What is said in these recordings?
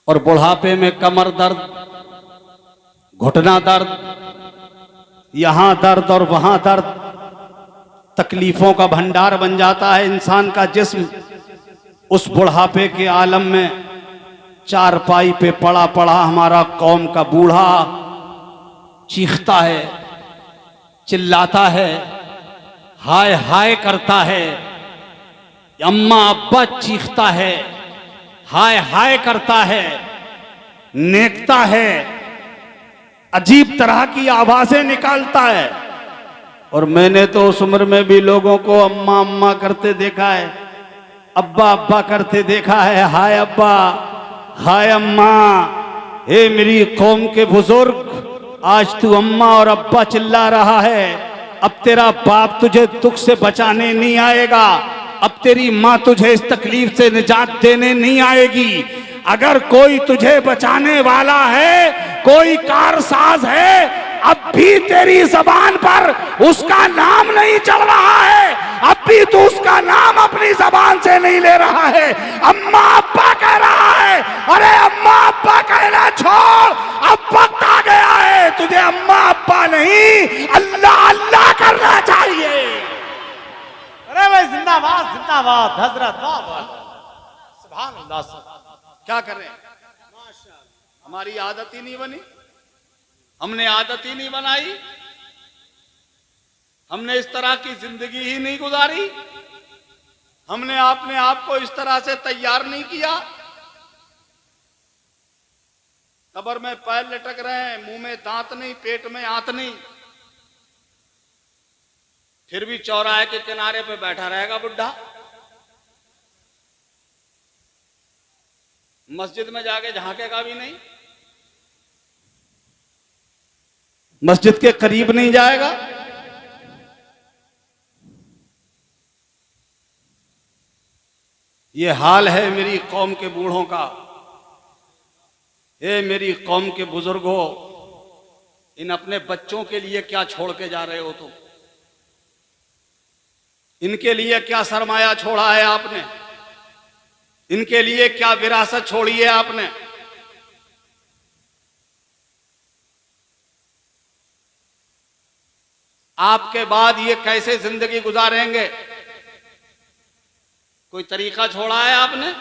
और बुढ़ापे में कमर दर्द, घुटना दर्द, यहां दर्द और वहां दर्द, तकलीफों का भंडार बन जाता है इंसान का जिस्म। उस बुढ़ापे के आलम में चारपाई पे पड़ा पड़ा हमारा कौम का बूढ़ा चीखता है, चिल्लाता है, हाय हाय करता है। अम्मा अब्बा चीखता है, हाय हाय करता है, नेकता है, अजीब तरह की आवाजें निकालता है। और मैंने तो उस उम्र में भी लोगों को अम्मा अम्मा करते देखा है, अब्बा अब्बा करते देखा है। हाय अब्बा, हाय अम्मा। ए मेरी कौम के बुजुर्ग, आज तू अम्मा और अब्बा चिल्ला रहा है, अब तेरा बाप तुझे दुख से बचाने नहीं आएगा, अब तेरी माँ तुझे इस तकलीफ से निजात देने नहीं आएगी। अगर कोई तुझे बचाने वाला है, कोई कारसाज है, अब भी तेरी जबान पर उसका नाम नहीं चल रहा है, अब भी तू उसका नाम अपनी जबान से नहीं ले रहा है। अम्मा अब्बा कह रहा है, अरे अम्मा अब्बा कहना छोड़, अब वक्त आ गया है तुझे अम्मा अब्बा नहीं अल्लाह अल्लाह करना चाहिए। अरे भाई जिंदाबाद जिंदाबाद हजरत, सुभान अल्लाह। क्या करें, हमारी आदत ही नहीं बनी, हमने आदत ही नहीं बनाई, हमने इस तरह की जिंदगी ही नहीं गुजारी, हमने अपने आप को इस तरह से तैयार नहीं किया। कब्र में पैर लटक रहे हैं, मुंह में दांत नहीं, पेट में आंत नहीं, फिर भी चौराहे के किनारे पे बैठा रहेगा बुढ़ा। मस्जिद में जाके झांकेगा भी नहीं, मस्जिद के करीब नहीं जाएगा। ये हाल है मेरी कौम के बूढ़ों का। ए मेरी कौम के बुजुर्गों, इन अपने बच्चों के लिए क्या छोड़ के जा रहे हो तुम? इनके लिए क्या सरमाया छोड़ा है आपने? इनके लिए क्या विरासत छोड़ी है आपने? आपके बाद ये कैसे जिंदगी गुजारेंगे? कोई तरीका छोड़ा है आपने?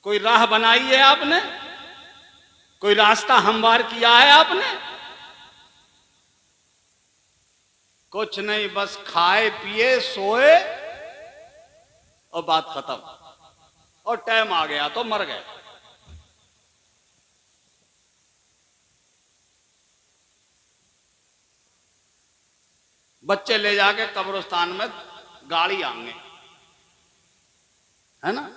कोई राह बनाई है आपने? कोई रास्ता हमवार किया है आपने? कुछ नहीं, बस खाए पिए सोए और बात खत्म, और टाइम आ गया तो मर गए। बच्चे ले जाके कब्रिस्तान में गाड़ी आएंगे, है ना?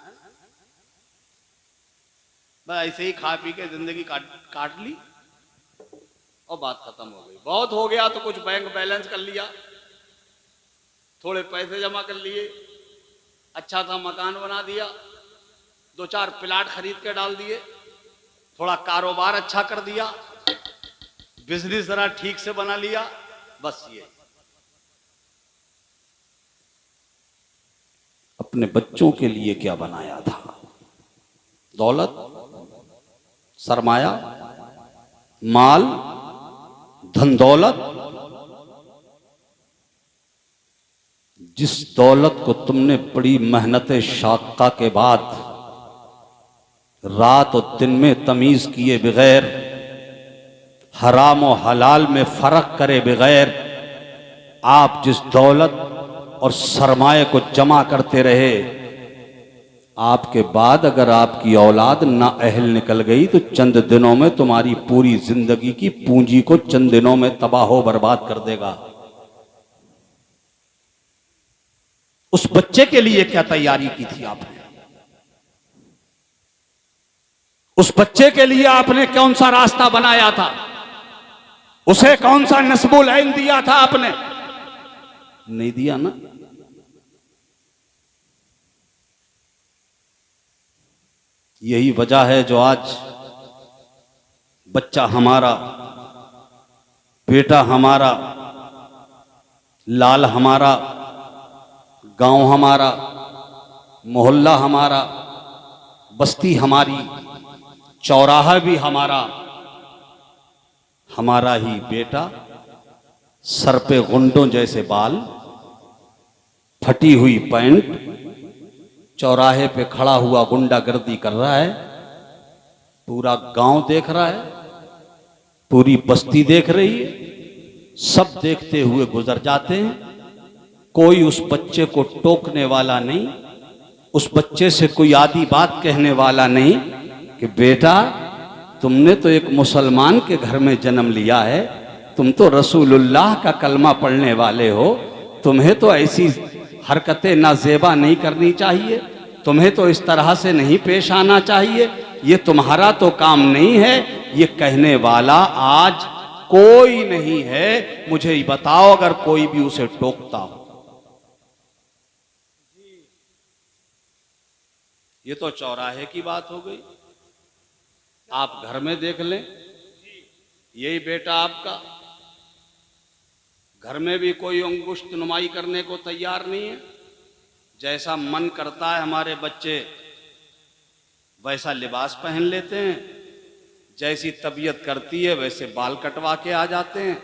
बस ऐसे ही खा पी के जिंदगी काट ली और बात खत्म हो गई। बहुत हो गया तो कुछ बैंक बैलेंस कर लिया, थोड़े पैसे जमा कर लिए, अच्छा सा मकान बना दिया, 2-4 प्लाट खरीद के डाल दिए, थोड़ा कारोबार अच्छा कर दिया, बिजनेस जरा ठीक से बना लिया, बस ये। अपने बच्चों के लिए क्या बनाया था? दौलत, सरमाया, माल, धन दौलत। जिस दौलत को तुमने बड़ी मेहनत शाक़ा के बाद रात और दिन में तमीज किए बगैर, हराम और हलाल में फर्क करे बगैर, आप जिस दौलत और सरमाए को जमा करते रहे, आपके बाद अगर आपकी औलाद ना अहल निकल गई तो चंद दिनों में तुम्हारी पूरी जिंदगी की पूंजी को चंद दिनों में तबाह बर्बाद कर देगा। उस बच्चे के लिए क्या तैयारी की थी आपने? उस बच्चे के लिए आपने कौन सा रास्ता बनाया था? उसे कौन सा नस्बुल ऐन दिया था आपने? नहीं दिया ना। यही वजह है जो आज बच्चा हमारा, बेटा हमारा, लाल हमारा, गांव हमारा, मोहल्ला हमारा, बस्ती हमारी, चौराहा भी हमारा, हमारा ही बेटा, सर पे गुंडों जैसे बाल, फटी हुई पैंट, चौराहे पे खड़ा हुआ गुंडागर्दी कर रहा है। पूरा गांव देख रहा है, पूरी बस्ती देख रही है, सब देखते हुए गुजर जाते हैं। कोई उस बच्चे को टोकने वाला नहीं, उस बच्चे से कोई आधी बात कहने वाला नहीं कि बेटा तुमने तो एक मुसलमान के घर में जन्म लिया है, तुम तो रसूलुल्लाह का कलमा पढ़ने वाले हो, तुम्हें तो ऐसी हरकतें नाजेबा नहीं करनी चाहिए, तुम्हें तो इस तरह से नहीं पेश आना चाहिए, ये तुम्हारा तो काम नहीं है। ये कहने वाला आज कोई नहीं है। मुझे बताओ अगर कोई भी उसे टोकता हो। ये तो चौराहे की बात हो गई। आप घर में देख लें, यही बेटा आपका, घर में भी कोई अंगुष्ठ नुमाई करने को तैयार नहीं है। जैसा मन करता है हमारे बच्चे वैसा लिबास पहन लेते हैं, जैसी तबीयत करती है वैसे बाल कटवा के आ जाते हैं।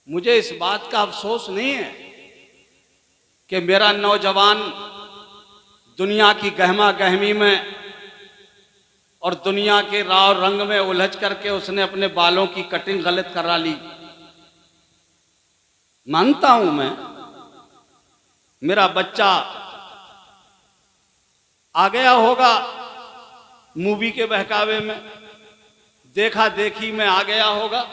मुझे इस बात का अफसोस नहीं है कि मेरा नौजवान दुनिया की गहमा गहमी में और दुनिया के राव रंग में उलझ करके उसने अपने बालों की कटिंग गलत करा ली। मानता हूं मैं, मेरा बच्चा आ गया होगा मूवी के बहकावे में, देखा देखी में आ गया होगा।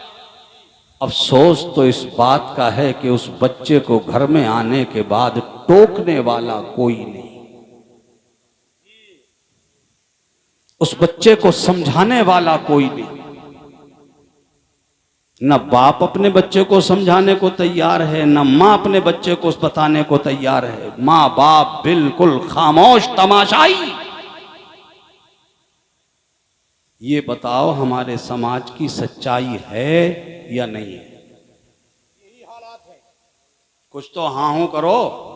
अफसोस तो इस बात का है कि उस बच्चे को घर में आने के बाद टोकने वाला कोई नहीं, उस बच्चे को समझाने वाला कोई नहीं। न बाप अपने बच्चे को समझाने को तैयार है, न मां अपने बच्चे को बताने को तैयार है। मां बाप बिल्कुल खामोश तमाशाई। ये बताओ हमारे समाज की सच्चाई है या नहीं है? यही हालात है। कुछ तो हाँ हूं करो।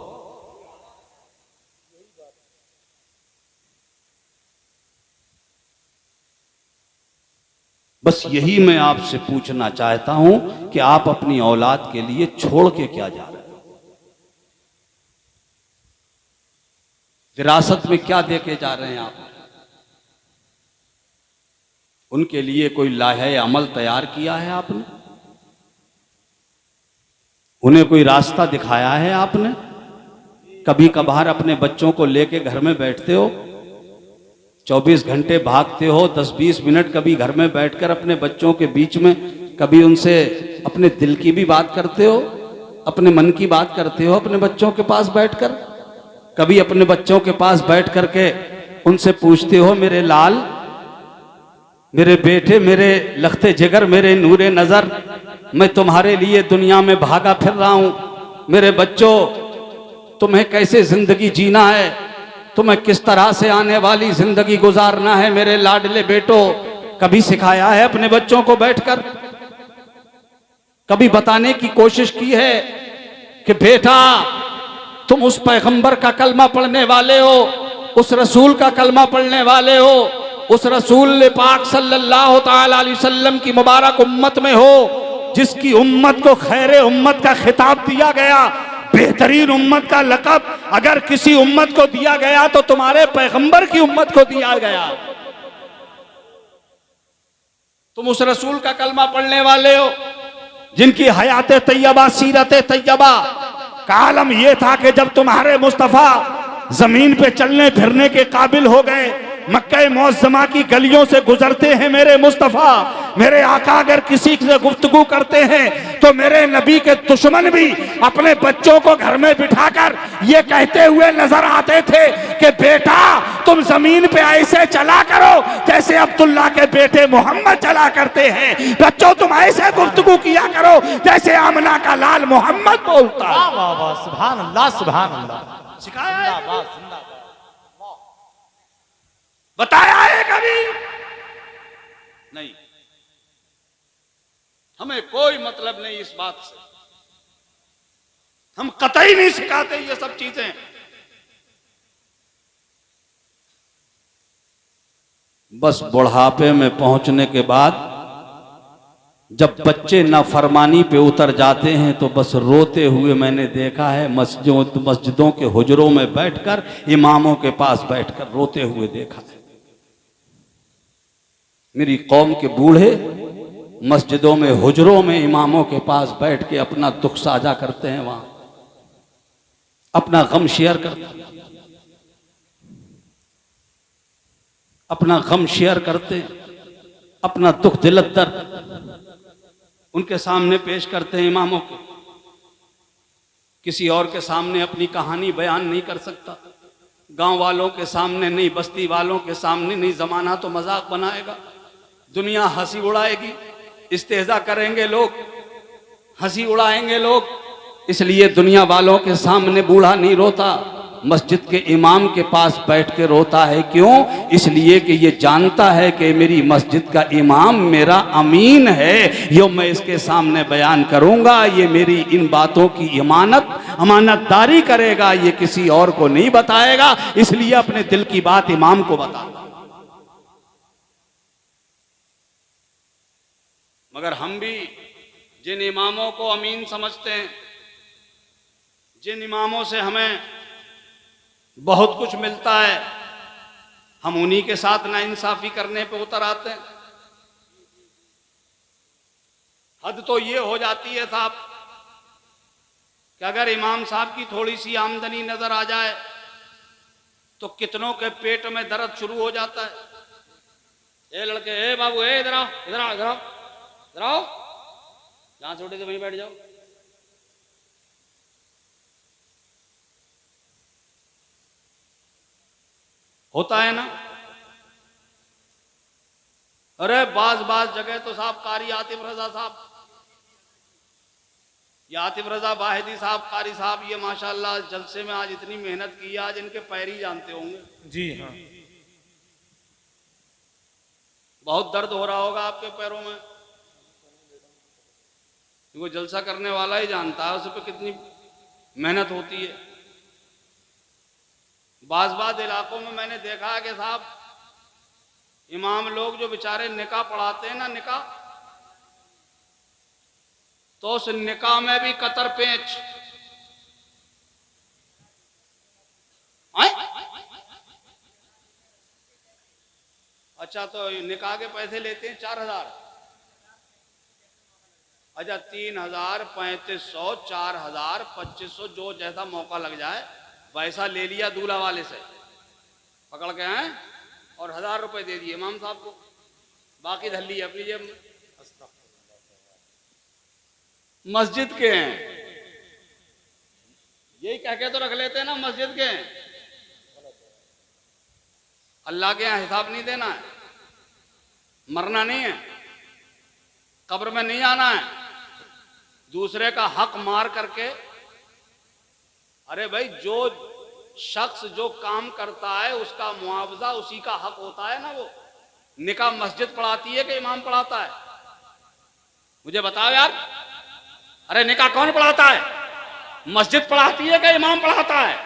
बस यही मैं आपसे पूछना चाहता हूं कि आप अपनी औलाद के लिए छोड़ के क्या जा रहे हो? विरासत में क्या देके जा रहे हैं आप? उनके लिए कोई लाहे अमल तैयार किया है आपने? उन्हें कोई रास्ता दिखाया है आपने? कभी कभार अपने बच्चों को लेके घर में बैठते हो, 24 घंटे भागते हो, 10-20 मिनट कभी घर में बैठकर अपने बच्चों के बीच में कभी उनसे अपने दिल की भी बात करते हो, अपने मन की बात करते हो अपने बच्चों के पास बैठकर? कभी अपने बच्चों के पास बैठ करके उनसे पूछते हो, मेरे लाल, मेरे बेटे, मेरे लखते जिगर, मेरे नूरे नजर, मैं तुम्हारे लिए दुनिया में भागा फिर रहा हूं, मेरे बच्चों तुम्हें कैसे जिंदगी जीना है, तुम्हें किस तरह से आने वाली जिंदगी गुजारना है मेरे लाडले बेटो? कभी सिखाया है अपने बच्चों को बैठकर? कभी बताने की कोशिश की है कि बेटा तुम उस पैगंबर का कलमा पढ़ने वाले हो, उस रसूल का कलमा पढ़ने वाले हो, उस रसूल पाक सल्लल्लाहु ताला अलैहि वसल्लम की मुबारक उम्मत में हो, जिसकी उम्मत को खैरे उम्मत का खिताब दिया गया, बेहतरीन उम्मत का लक़ब अगर किसी उम्मत को दिया गया तो तुम्हारे पैगंबर की उम्मत को दिया गया। तुम उस रसूल का कलमा पढ़ने वाले हो जिनकी हयात तैयबा, सीरत तैयबा का आलम यह था कि जब तुम्हारे मुस्तफ़ा जमीन पे चलने फिरने के काबिल हो गए, मक्का मुअज़्ज़मा की गलियों से गुजरते हैं मेरे मुस्तफ़ा, मेरे आका अगर किसी से गुफ्तगू करते हैं तो मेरे नबी के दुश्मन भी अपने बच्चों को घर में बिठाकर ये कहते हुए नजर आते थे कि बेटा तुम जमीन पे ऐसे चला करो जैसे अब्दुल्ला के बेटे मोहम्मद चला करते हैं, बच्चों तुम ऐसे गुफ्तगू किया करो जैसे आमना का लाल मोहम्मद बोलता है। वाह वाह वाह, सुभान अल्लाह, सुभान अल्लाह। सिखाया है? जिंदाबाद, जिंदाबाद। बताया है कभी? नहीं। हमें कोई मतलब नहीं इस बात से, हम कतई नहीं सिखाते ये सब चीजें। बस बुढ़ापे में पहुंचने के बाद जब बच्चे नाफरमानी पे उतर जाते हैं तो बस रोते हुए मैंने देखा है, मस्जिदों के हुजरों में बैठकर, इमामों के पास बैठकर रोते हुए देखा है। मेरी कौम के बूढ़े मस्जिदों में, हुजरों में, इमामों के पास बैठ के अपना दुख साझा करते हैं, वहां अपना गम शेयर करते हैं, अपना गम शेयर करते हैं, अपना दुख दिलत दर्द उनके सामने पेश करते हैं। इमामों को किसी और के सामने अपनी कहानी बयान नहीं कर सकता, गांव वालों के सामने नहीं, बस्ती वालों के सामने नहीं। जमाना तो मजाक बनाएगा, दुनिया हंसी उड़ाएगी, इस्तेजा करेंगे लोग, हंसी उड़ाएंगे लोग। इसलिए दुनिया वालों के सामने बूढ़ा नहीं रोता, मस्जिद के इमाम के पास बैठ के रोता है। क्यों? इसलिए कि ये जानता है कि मेरी मस्जिद का इमाम मेरा अमीन है, यो मैं इसके सामने बयान करूंगा, ये मेरी इन बातों की अमानतदारी करेगा, ये किसी और को नहीं बताएगा, इसलिए अपने दिल की बात इमाम को बताता। मगर हम भी जिन इमामों को अमीन समझते हैं, जिन इमामों से हमें बहुत कुछ मिलता है, हम उन्हीं के साथ नाइंसाफी करने पे उतर आते हैं। हद तो ये हो जाती है साहब कि अगर इमाम साहब की थोड़ी सी आमदनी नजर आ जाए तो कितनों के पेट में दर्द शुरू हो जाता है। ए लड़के, ए बाबू, ए इधर आओ, इधर आओ, इधर आओ, इधर आओ, जहां छोटे से वहीं बैठ जाओ। होता है ना? अरे बाज जगह तो साहब कारी आतिफ रजा साहब, ये आतिफ रजा वाहिदी साहब, कारी साहब, ये माशाल्लाह जलसे में आज इतनी मेहनत की, आज इनके पैर ही जानते होंगे। जी हाँ, बहुत दर्द हो रहा होगा आपके पैरों में, वो जलसा करने वाला ही जानता है उस पर कितनी मेहनत होती है। बाज इलाकों में मैंने देखा है कि साहब इमाम लोग जो बेचारे निकाह पढ़ाते हैं ना, निकाह, तो उस निकाह में भी कतर पेंच। अच्छा, तो निकाह के पैसे लेते हैं 4,000। अच्छा, 3,000, 3,500, 4,000, 2,500, जो जैसा मौका लग जाए वैसा ले लिया दूल्हा वाले से पकड़ के हैं, और 1,000 रुपए दे दिए इमाम साहब को, बाकी धर लिए अपनी जेब में। मस्जिद के हैं, यही कह के तो रख लेते हैं ना, मस्जिद के हैं। अल्लाह के यहाँ हिसाब नहीं देना है, मरना नहीं है, कब्र में नहीं आना है, दूसरे का हक मार करके। अरे भाई, जो शख्स जो काम करता है उसका मुआवजा उसी का हक होता है ना। वो निकाह मस्जिद पढ़ाती है कि इमाम पढ़ाता है? मुझे बताओ यार। अरे निकाह कौन पढ़ाता है? मस्जिद पढ़ाती है कि इमाम पढ़ाता है?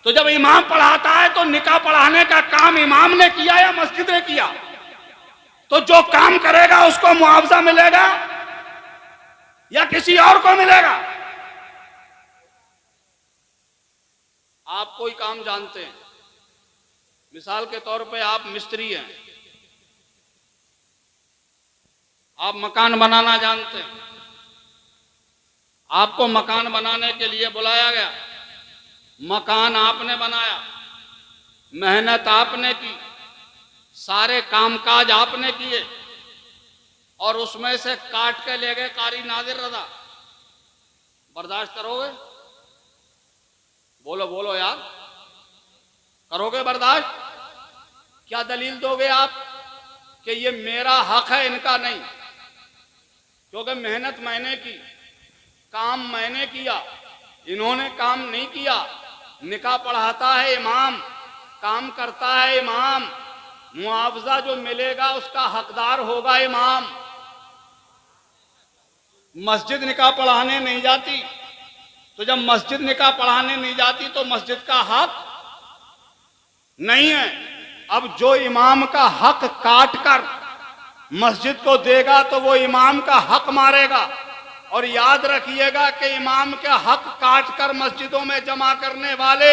तो जब इमाम पढ़ाता है तो निकाह पढ़ाने का काम इमाम ने किया या मस्जिद ने किया? तो जो काम करेगा उसको मुआवजा मिलेगा या किसी और को मिलेगा? आप कोई काम जानते हैं, मिसाल के तौर पे आप मिस्त्री हैं, आप मकान बनाना जानते हैं, आपको मकान बनाने के लिए बुलाया गया, मकान आपने बनाया, मेहनत आपने की, सारे कामकाज आपने किए, और उसमें से काट के ले गए कारी नादिर रजा, बर्दाश्त करोगे? बोलो बोलो यार, करोगे बर्दाश्त? क्या दलील दोगे आप कि ये मेरा हक है, इनका नहीं? क्योंकि मेहनत मैंने की, काम मैंने किया, इन्होंने काम नहीं किया। निकाह पढ़ाता है इमाम, काम करता है इमाम, मुआवजा जो मिलेगा उसका हकदार होगा इमाम। मस्जिद निकाह पढ़ाने नहीं जाती, तो जब मस्जिद निकाह पढ़ाने नहीं जाती तो मस्जिद का हक नहीं है। अब जो इमाम का हक काट कर मस्जिद को देगा तो वो इमाम का हक मारेगा। और याद रखिएगा कि इमाम का हक काट कर मस्जिदों में जमा करने वाले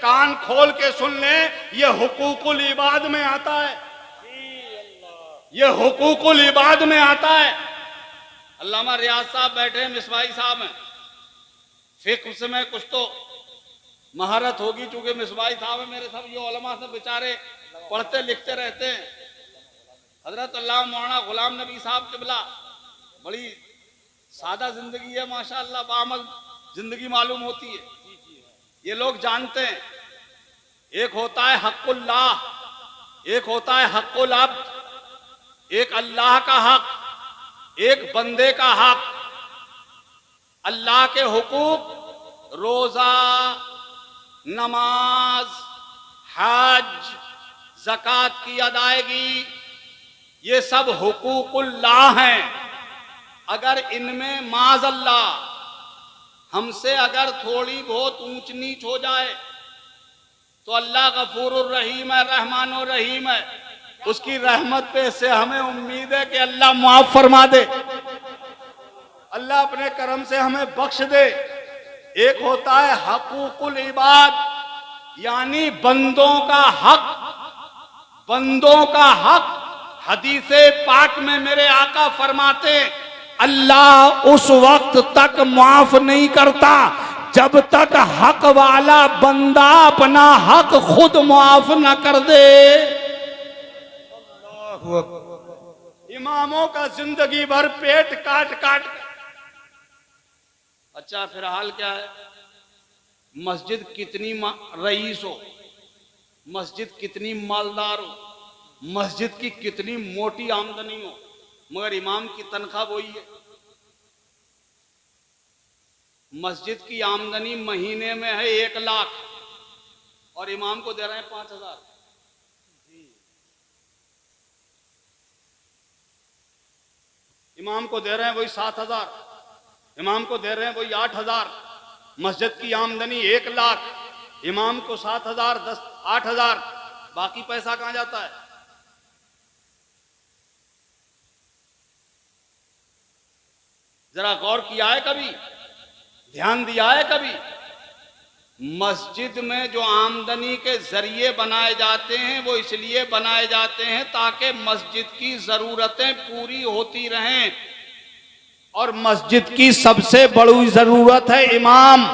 कान खोल के सुन लें, ये हुकूकुल इबाद में आता है, ये हुकूकुल इबाद में आता है। अल्लामा रियाज साहब बैठे हैं, मिसवाई साहब हैं, फिक्र में कुछ तो महारत होगी, चूंकि मिसवाई साहब है, मेरे सब ये उलमा सब बेचारे पढ़ते लिखते रहते हैं। हजरत अल्लाह मौलाना गुलाम नबी साहब किबला, बड़ी सादा जिंदगी है माशाअल्लाह, बामल जिंदगी मालूम होती है, ये लोग जानते हैं। एक होता है हक़ुल्लाह, एक होता है हक़ुल अब्द, एक अल्लाह का हक, एक बंदे का हक। अल्लाह के हुकूक रोजा, नमाज, हज, ज़कात की अदायगी, ये सब हुकूकुल्लाह हैं। अगर इनमें माज़अल्लाह हमसे अगर थोड़ी बहुत ऊंच नीच हो जाए तो अल्लाह गफूरुर रहीम है, रहमानुर रहीम है, उसकी रहमत पे से हमें उम्मीद है कि अल्लाह माफ फरमा दे, अल्लाह अपने करम से हमें बख्श दे। एक होता है हकूकुल इबाद, यानी बंदों का हक, बंदों का हक। हदीसे पाक में मेरे आका फरमाते अल्लाह उस वक्त तक माफ नहीं करता जब तक हक वाला बंदा अपना हक खुद माफ न कर दे। इमामों का जिंदगी भर पेट काट काट। अच्छा, फिर हाल क्या है? मस्जिद कितनी रईस हो, मस्जिद कितनी मालदार हो, मस्जिद की कितनी मोटी आमदनी हो, मगर इमाम की तनख्वाह वही है। मस्जिद की आमदनी महीने में है 1 लाख और इमाम को दे रहे हैं 5,000। इमाम को दे रहे हैं वही 7,000, इमाम को दे रहे हैं वही 8,000। मस्जिद की आमदनी 1 लाख, इमाम को 7,000, 8,000, बाकी पैसा कहां जाता है? जरा गौर किया है कभी? ध्यान दिया है कभी? मस्जिद में जो आमदनी के जरिए बनाए जाते हैं वो इसलिए बनाए जाते हैं ताकि मस्जिद की जरूरतें पूरी होती रहें, और मस्जिद की सबसे बड़ी जरूरत है इमाम।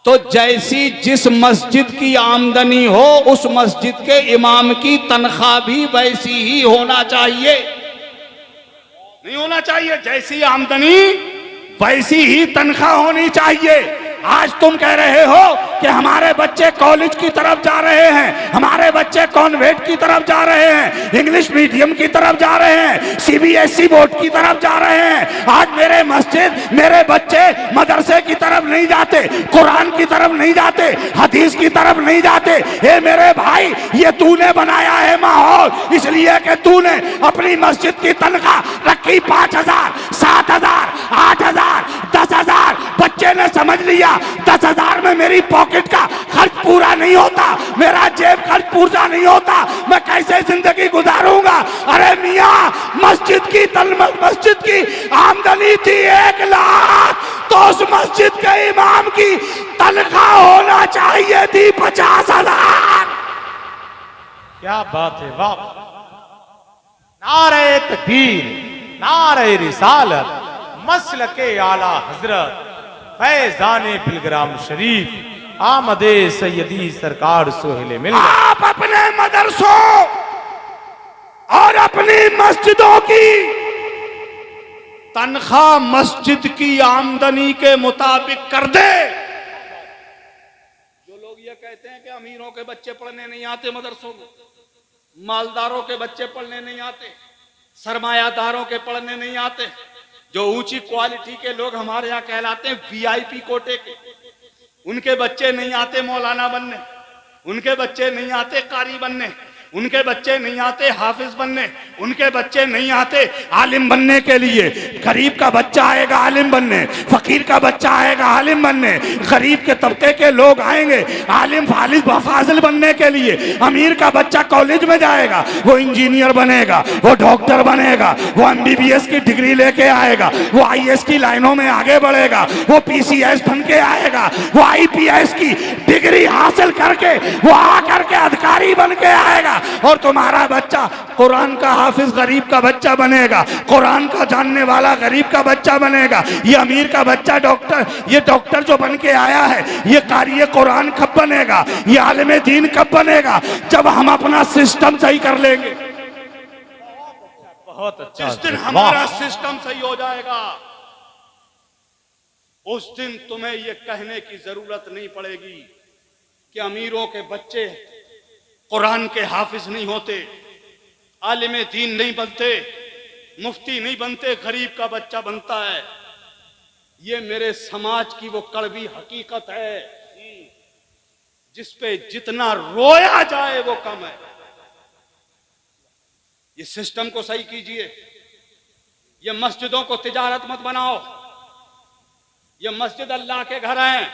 तो जैसी जिस मस्जिद की आमदनी हो उस मस्जिद के इमाम की तनख्वाह भी वैसी ही होना चाहिए। नहीं होना चाहिए जैसी आमदनी वैसी ही तनख्वाह होनी चाहिए। आज तुम कह रहे हो कि हमारे बच्चे कॉलेज की तरफ जा रहे हैं, हमारे बच्चे कॉन्वेंट की तरफ जा रहे हैं, इंग्लिश मीडियम की तरफ जा रहे हैं, सीबीएसई बोर्ड की तरफ जा रहे हैं। आज मेरे मस्जिद मेरे बच्चे मदरसे की तरफ नहीं जाते, कुरान की तरफ नहीं जाते, हदीस की तरफ नहीं जाते। हे मेरे भाई, ये तूने बनाया है माहौल, इसलिए कि तूने अपनी मस्जिद की तनख्वाह रखी 5,000, 7,000, 8,000, 10,000। बच्चे ने समझ लिया 10,000 में मेरी पॉकेट का खर्च पूरा नहीं होता, मेरा जेब खर्च पूरा नहीं होता, मैं कैसे जिंदगी गुजारूंगा? अरे मियाँ, मस्जिद की आमदनी थी 1 लाख, तो उस मस्जिद के इमाम की तनख्वाह होना चाहिए थी 50,000। क्या बात है, वाह! नारे तकबीर, नारे रिसालत, मसलके आला हजरत फैजाने पिलग्राम शरीफ आमदे सैयदी सरकार सोहेले मिल। आप अपने मदरसों और अपनी मस्जिदों की तनख्वाह मस्जिद की आमदनी के मुताबिक कर दे। जो लोग ये कहते हैं कि अमीरों के बच्चे पढ़ने नहीं आते मदरसों में, मालदारों के बच्चे पढ़ने नहीं आते, सरमायादारों के पढ़ने नहीं आते, जो ऊंची क्वालिटी के लोग हमारे यहाँ कहलाते हैं वीआईपी कोटे के, उनके बच्चे नहीं आते मौलाना बनने, उनके बच्चे नहीं आते कारी बनने, उनके बच्चे नहीं आते हाफिज बनने, उनके बच्चे नहीं आते आलिम बनने के लिए। गरीब का बच्चा आएगा आलिम बनने, फकीर का बच्चा आएगा आलिम बनने, गरीब के तबके के लोग आएंगे आलिम फाजिल बनने के लिए। अमीर का बच्चा कॉलेज में जाएगा, वो इंजीनियर बनेगा, वो डॉक्टर बनेगा, वो MBBS की डिग्री लेके आएगा, वो IAS की लाइनों में आगे बढ़ेगा, वो PCS बन के आएगा, वो IPS की डिग्री हासिल करके वो आकर के अधिकारी बन के आएगा। और तुम्हारा बच्चा कुरान का हाफिज गरीब का बच्चा बनेगा, कुरान का जानने वाला गरीब का बच्चा बनेगा। ये अमीर का बच्चा डॉक्टर, ये डॉक्टर जो बन के आया है ये कारी कुरान कब बनेगा, ये आलिम दीन कब बनेगा? जब हम अपना सिस्टम सही कर लेंगे। बहुत अच्छा। जिस दिन हमारा सिस्टम सही हो जाएगा उस दिन तुम्हें यह कहने की जरूरत नहीं पड़ेगी कि अमीरों के बच्चे कुरान के हाफिज नहीं होते, आलिम दीन नहीं बनते, मुफ्ती नहीं बनते, गरीब का बच्चा बनता है। ये मेरे समाज की वो कड़वी हकीकत है जिस पे जितना रोया जाए वो कम है। ये सिस्टम को सही कीजिए। ये मस्जिदों को तिजारत मत बनाओ। ये मस्जिद अल्लाह के घर हैं।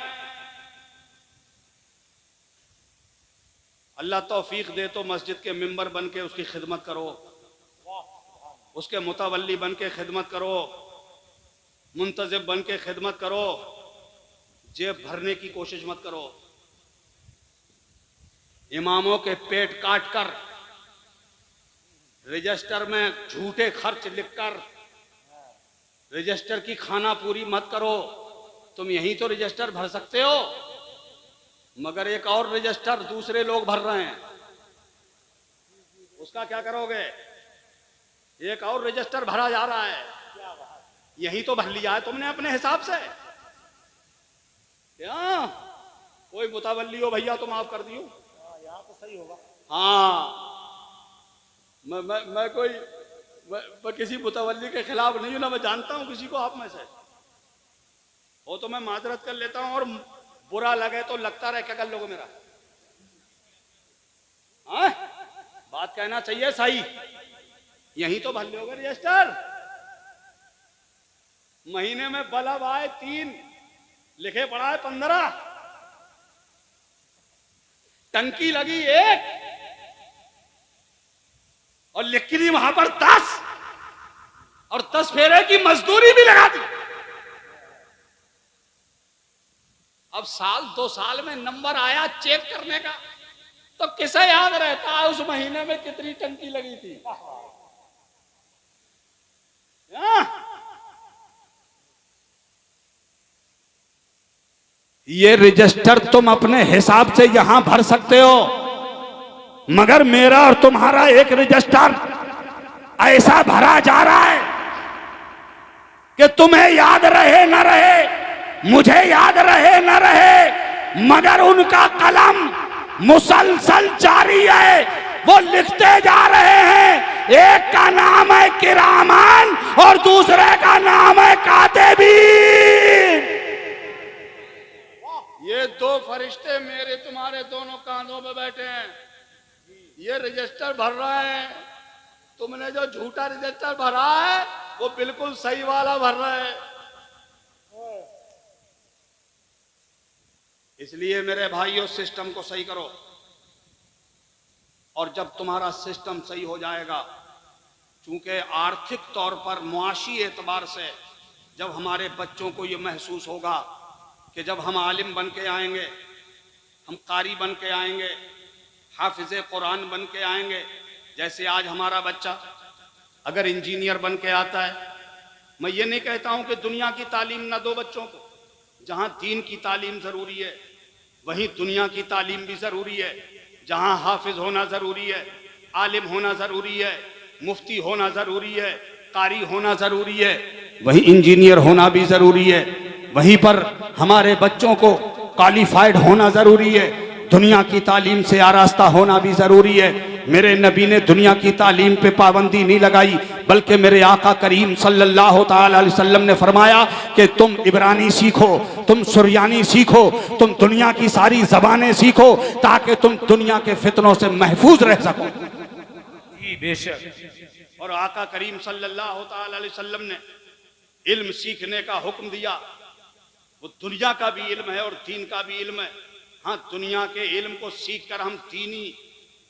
अल्लाह तौफीक दे तो मस्जिद के मिंबर बन के उसकी खिदमत करो, उसके मुतवल्ली बन के खिदमत करो, मुंतजिब बन के खिदमत करो, जेब भरने की कोशिश मत करो। इमामों के पेट काट कर रजिस्टर में झूठे खर्च लिखकर रजिस्टर की खाना पूरी मत करो। तुम यहीं तो रजिस्टर भर सकते हो, मगर एक और रजिस्टर दूसरे लोग भर रहे हैं, उसका क्या करोगे? एक और रजिस्टर भरा जा रहा है, यहीं तो भर लिया है तुमने अपने हिसाब से। क्या कोई मुतवल्ली हो भैया तो माफ कर दियो, यहाँ तो सही होगा। हाँ, मैं किसी मुतवल्ली के खिलाफ नहीं हूं ना, मैं जानता हूं किसी को आप में से वो तो मैं माजरत कर लेता हूं, और बुरा लगे तो लगता रहे, क्या कर लोगे मेरा? हाँ, बात कहना चाहिए सही। यहीं तो भर लोगे रजिस्टर। महीने में बल्ब आए 3, लिखे पड़ा है 15, टंकी लगी 1 और लिखी थी वहां पर 10, और 10 फेरे की मजदूरी भी लगा दी। अब साल 2 साल में नंबर आया चेक करने का, तो किसे याद रहता है उस महीने में कितनी टंकी लगी थी? ये रजिस्टर तुम अपने हिसाब से यहां भर सकते हो, मगर मेरा और तुम्हारा एक रजिस्टर ऐसा भरा जा रहा है कि तुम्हें याद रहे न रहे, मुझे याद रहे न रहे, मगर उनका कलम मुसलसल जारी है, वो लिखते जा रहे हैं। एक का नाम है किरामान और दूसरे का नाम है कातिबीन। ये 2 फरिश्ते मेरे तुम्हारे दोनों कांधों पे बैठे हैं, ये रजिस्टर भर रहा है। तुमने जो झूठा रजिस्टर भरा है वो बिल्कुल सही वाला भर रहा है। इसलिए मेरे भाइयों, सिस्टम को सही करो, और जब तुम्हारा सिस्टम सही हो जाएगा, चूंकि आर्थिक तौर पर मुआशी एतबार से जब हमारे बच्चों को ये महसूस होगा कि जब हम आलिम बन के आएंगे, हम कारी बन के आएंगे, हाफिज कुरान बन के आएंगे, जैसे आज हमारा बच्चा अगर इंजीनियर बन के आता है, मैं ये नहीं कहता हूं कि दुनिया की तालीम ना दो बच्चों को, जहां दीन की तालीम जरूरी है वहीं दुनिया की तालीम भी जरूरी है। जहां हाफिज होना जरूरी है, आलिम होना जरूरी है, मुफ्ती होना जरूरी है, कारी होना जरूरी है, वहीं इंजीनियर होना भी जरूरी है। वहीं पर हमारे बच्चों को क्वालिफाइड होना जरूरी है। दुनिया की तालीम से आरास्ता होना भी जरूरी है। मेरे नबी ने दुनिया की तालीम पे पाबंदी नहीं लगाई, बल्कि मेरे आका करीम सल्लल्लाहु ताला अलैहि वसल्लम ने फरमाया कि तुम इब्रानी सीखो, तुम सुरयानी सीखो, तुम दुनिया की सारी जबानें सीखो, ताकि तुम दुनिया के फितनों से महफूज रह सको। जी बेशक। और आका करीम सल्लल्लाहु ताला अलैहि वसल्लम ने इल्म सीखने का हुक्म दिया। वो दुनिया का भी इल्म है और दीन का भी इल्म है। हाँ, दुनिया के इल्म को सीख कर हम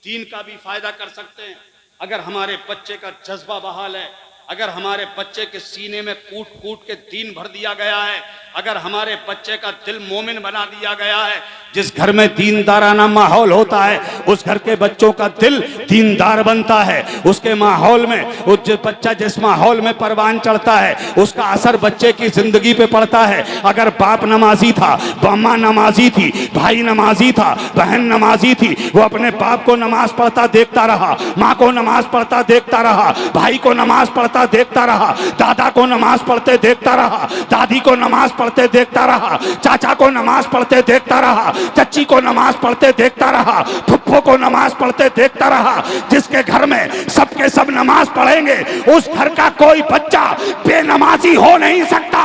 दीन का भी फायदा कर सकते हैं। अगर हमारे बच्चे का जज्बा बहाल है, अगर हमारे बच्चे के सीने में कूट कूट के दीन भर दिया गया है, अगर हमारे बच्चे का दिल मोमिन बना दिया गया है, जिस घर में दीनदाराना माहौल होता है उस घर के बच्चों का दिल दीनदार बनता है। उसके माहौल में वो बच्चा जिस माहौल में परवान चढ़ता है उसका असर बच्चे की जिंदगी पे पड़ता है। अगर बाप नमाजी था, माँ नमाजी थी, भाई नमाजी था, बहन नमाजी थी, वो अपने बाप को नमाज पढ़ता देखता रहा, माँ को नमाज पढ़ता देखता रहा, भाई को नमाज पढ़ता देखता रहा, दादा को नमाज पढ़ते देखता रहा, दादी को नमाज पढ़ते देखता रहा, चाचा को नमाज पढ़ते देखता रहा, चच्ची को नमाज पढ़ते देखता रहा, फुफ्फो को नमाज पढ़ते देखता रहा। जिसके घर में सबके सब नमाज पढ़ेंगे उस घर का कोई बच्चा बेनमाजी हो नहीं सकता।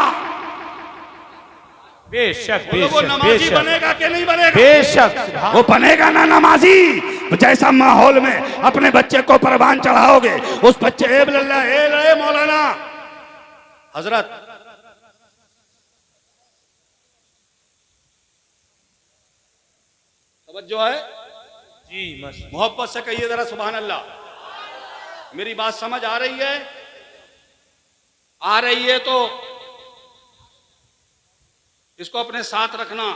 बेशक वो बेशक नमाजी बेशक बनेगा कि नहीं बनेगा? बेशक। वो बनेगा ना नमाजी। जैसा माहौल में अपने बच्चे को परवान चढ़ाओगे उस बच्चे ए मौलाना हजरत जो है जी मस्त। मोहब्बत से कहिए जरा सुभान अल्लाह। मेरी बात समझ आ रही है? आ रही है तो इसको अपने साथ रखना।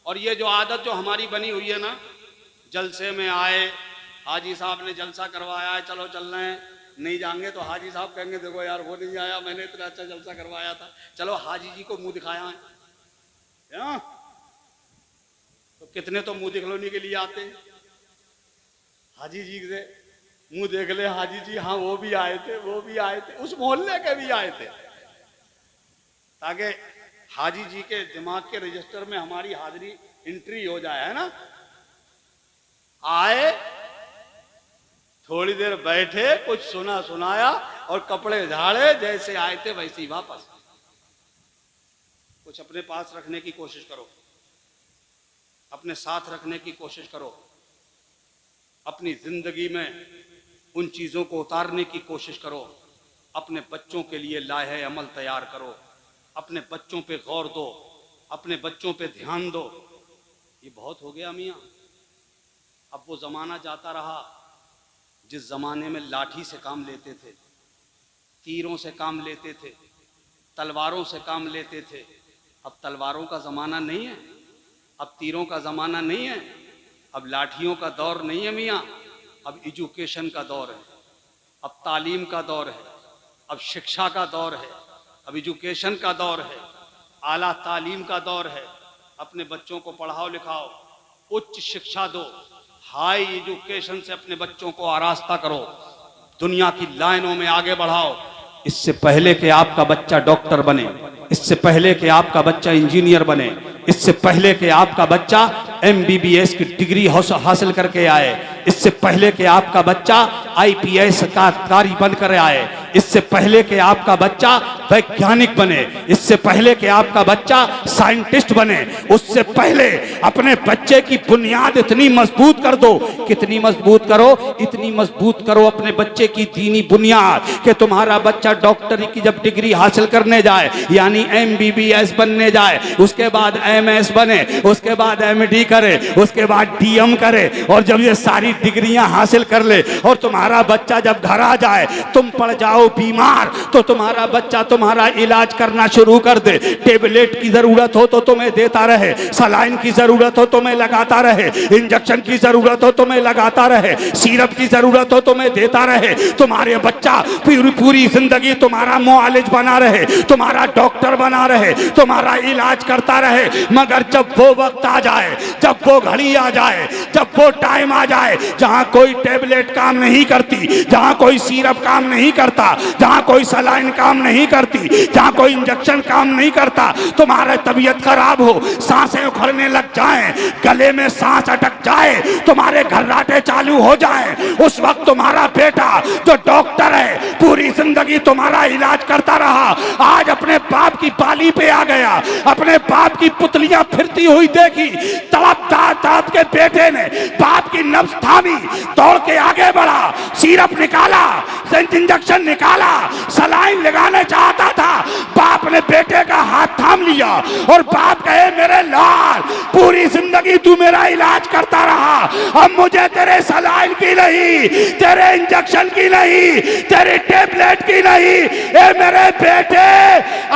और ये जो आदत जो हमारी बनी हुई है ना, जलसे में आए, हाजी साहब ने जलसा करवाया है, चलो चल रहे हैं, नहीं जाएंगे तो हाजी साहब कहेंगे देखो यार वो नहीं आया, मैंने इतना अच्छा जलसा करवाया था, चलो हाजी जी को मुंह दिखाया है। तो कितने तो मुंह दिखलाने के लिए आते हैं, हाजी जी से मुंह देख ले, हाजी जी हाँ वो भी आए थे, वो भी आए थे, उस मोहल्ले के भी आए थे, ताकि हाजी जी के दिमाग के रजिस्टर में हमारी हाजिरी एंट्री हो जाए, है ना। आए, थोड़ी देर बैठे, कुछ सुना सुनाया और कपड़े झाड़े, जैसे आए थे वैसे ही वापस। कुछ अपने पास रखने की कोशिश करो, अपने साथ रखने की कोशिश करो, अपनी जिंदगी में उन चीजों को उतारने की कोशिश करो, अपने बच्चों के लिए लाहे अमल तैयार करो, अपने बच्चों पे गौर दो, अपने बच्चों पे ध्यान दो। ये बहुत हो गया मियाँ। अब वो जमाना जाता रहा जिस जमाने में लाठी से काम लेते थे, तीरों से काम लेते थे, तलवारों से काम लेते थे। अब तलवारों का जमाना नहीं है, अब तीरों का ज़माना नहीं है, अब लाठियों का दौर नहीं है मियाँ। अब एजुकेशन का दौर है, अब तालीम का दौर है, अब शिक्षा का दौर है, अब एजुकेशन का दौर है, आला तालीम का दौर है। अपने बच्चों को पढ़ाओ लिखाओ, उच्च शिक्षा दो, हाई एजुकेशन से अपने बच्चों को आरास्ता करो, दुनिया की लाइनों में आगे बढ़ाओ। इससे पहले कि आपका बच्चा डॉक्टर बने, इससे पहले कि आपका बच्चा इंजीनियर बने, इससे पहले कि आपका बच्चा MBBS की डिग्री हासिल करके आए, इससे पहले कि आपका बच्चा IPS का अधिकारी बनकर आए, इससे पहले कि आपका बच्चा वैज्ञानिक बने, इससे पहले कि आपका बच्चा साइंटिस्ट बने, उससे पहले अपने बच्चे की बुनियाद इतनी मजबूत कर दो। कितनी मजबूत करो? इतनी मजबूत करो अपने बच्चे की दीनी बुनियाद कि तुम्हारा बच्चा डॉक्टरी की जब डिग्री हासिल करने जाए, यानी MBBS बनने जाए, उसके बाद MS बने, उसके बाद MD करे, उसके बाद DM करे, और जब ये सारी डिग्रियां हासिल कर ले और तुम्हारा बच्चा जब घर आ जाए, तुम पड़ जाओ बीमार, तो तुम्हारा बच्चा तुम्हारा इलाज करना शुरू कर दे। टेबलेट की जरूरत हो तो तुम्हें देता रहे, सलाइन की जरूरत हो तुम्हें लगाता रहे, इंजेक्शन की जरूरत हो तुम्हें लगाता रहे, सिरप की जरूरत हो तुम्हें देता रहे। तुम्हारे बच्चा पूरी जिंदगी तुम्हारा मुआलिज बना रहे, तुम्हारा डॉक्टर बना रहे, तुम्हारा इलाज करता रहे। मगर जब वो वक्त आ जाए, जब वो घड़ी आ जाए, जब वो टाइम आ जाए जहां कोई टेबलेट काम नहीं करती, जहां कोई सिरप काम नहीं करता, जहां कोई सलाइन काम नहीं करती, जहां कोई इंजेक्शन काम नहीं करता, तुम्हारे तबीयत खराब हो, सांसें उखड़ने लग जाएं, गले में सांस अटक जाए, तुम्हारे घर्राटे चालू हो जाएं, उस वक्त तुम्हारा बेटा जो डॉक्टर है पूरी जिंदगी तुम्हारा इलाज करता रहा, आज अपने बाप की पाली पे आ गया, अपने बाप की पुतलियां फिरती हुई देखी, तड़प के बेटे ने बाप की नब्ज थामी, दौड़ के आगे बढ़ा, सिरप निकाला, इंजेक्शन निकाला, सलाइन लगाने चाहता था, बाप ने बेटे का हाथ थाम लिया और बाप कहे मेरे लाल पूरी जिंदगी तू मेरा इलाज करता रहा, अब मुझे तेरे सलाइन की नहीं, तेरे इंजेक्शन की नहीं, तेरी टेबलेट की नहीं, ए मेरे बेटे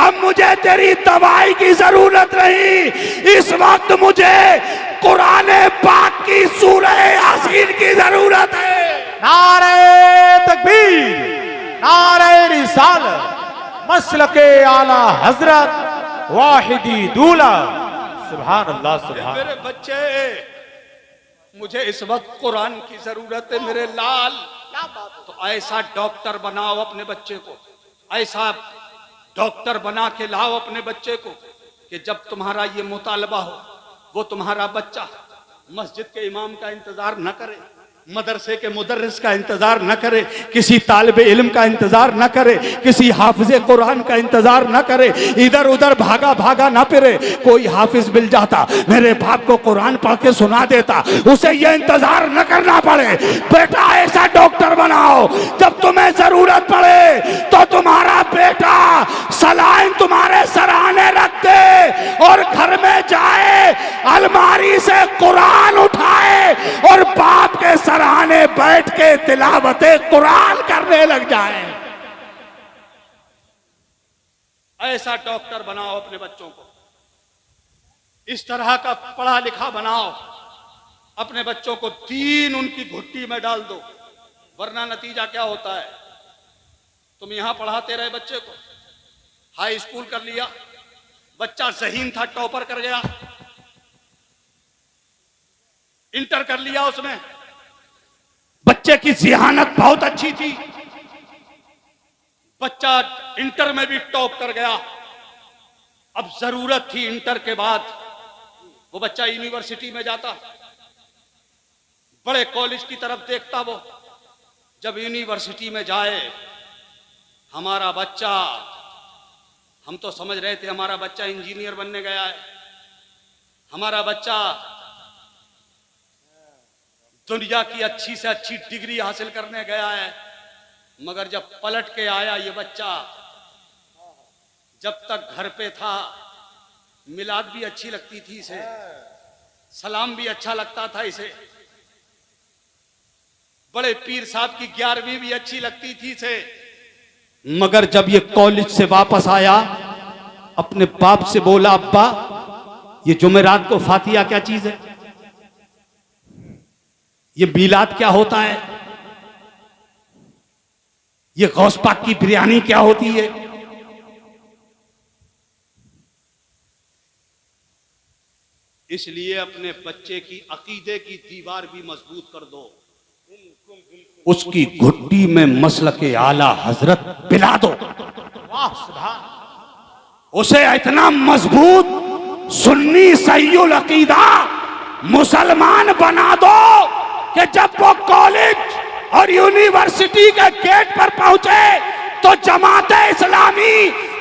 अब मुझे तेरी दवाई की जरूरत नहीं, इस वक्त मुझे कुरान पाक की सूरह यासीन की जरूरत है। नारे तकबीर, नारे रिसालत, मसलके आला हजरत वाहिदी दूल्हा, सुभान अल्लाह सुभान। मेरे बच्चे मुझे इस वक्त कुरान की जरूरत है मेरे लाल, तो ऐसा डॉक्टर बनाओ अपने बच्चे को, ऐसा डॉक्टर बना के लाओ अपने बच्चे को कि जब तुम्हारा ये मुतालबा हो वो तुम्हारा बच्चा मस्जिद के इमाम का इंतजार न करे, मदरसे के मुदर्रिस का इंतजार न करे, किसी तालिबे इल्म का इंतजार न करे, किसी हाफिजे कुरान का इंतजार न करे, इधर उधर भागा भागा ना फिरे। कोई हाफिज मिल जाता मेरे बाप को कुरान पढ़ के सुना देता, उसे यह इंतजार न करना पड़े। बेटा ऐसा डॉक्टर बनाओ जब तुम्हें जरूरत पड़े तो तुम्हारा बेटा सलाइन तुम्हारे सराहने रख दे और घर में जाए, अलमारी से कुरान उठाए और बाप के सराहने बैठ के तिलावते कुरान करने लग जाए। ऐसा डॉक्टर बनाओ अपने बच्चों को, इस तरह का पढ़ा लिखा बनाओ अपने बच्चों को, दीन उनकी घुट्टी में डाल दो, वरना नतीजा क्या होता है, तुम यहां पढ़ाते रहे बच्चे को, हाई स्कूल कर लिया, बच्चा ज़हीन था, टॉपर कर गया, इंटर कर लिया उसने, बच्चे की ज़िहानत बहुत अच्छी थी, बच्चा इंटर में भी टॉप कर गया, अब जरूरत थी इंटर के बाद वो बच्चा यूनिवर्सिटी में जाता, बड़े कॉलेज की तरफ देखता, वो जब यूनिवर्सिटी में जाए हमारा बच्चा, हम तो समझ रहे थे हमारा बच्चा इंजीनियर बनने गया है, हमारा बच्चा दुनिया की अच्छी से अच्छी डिग्री हासिल करने गया है, मगर जब पलट के आया ये बच्चा, जब तक घर पे था मिलाद भी अच्छी लगती थी इसे, सलाम भी अच्छा लगता था इसे, बड़े पीर साहब की 11वीं भी अच्छी लगती थी इसे, मगर जब ये कॉलेज से वापस आया अपने बाप से बोला अब्बा ये जुमेरात को फातिहा क्या चीज है, ये मिलाद क्या होता है, ये गौस पाक की बिरयानी क्या होती है। इसलिए अपने बच्चे की अकीदे की दीवार भी मजबूत कर दो, उसकी घुट्टी में मसलके आला हजरत पिला दो, उसे इतना मजबूत सुन्नी सहीउल अकीदा मुसलमान बना दो कि जब वो कॉलेज और यूनिवर्सिटी के गेट पर पहुंचे तो जमाते इस्लामी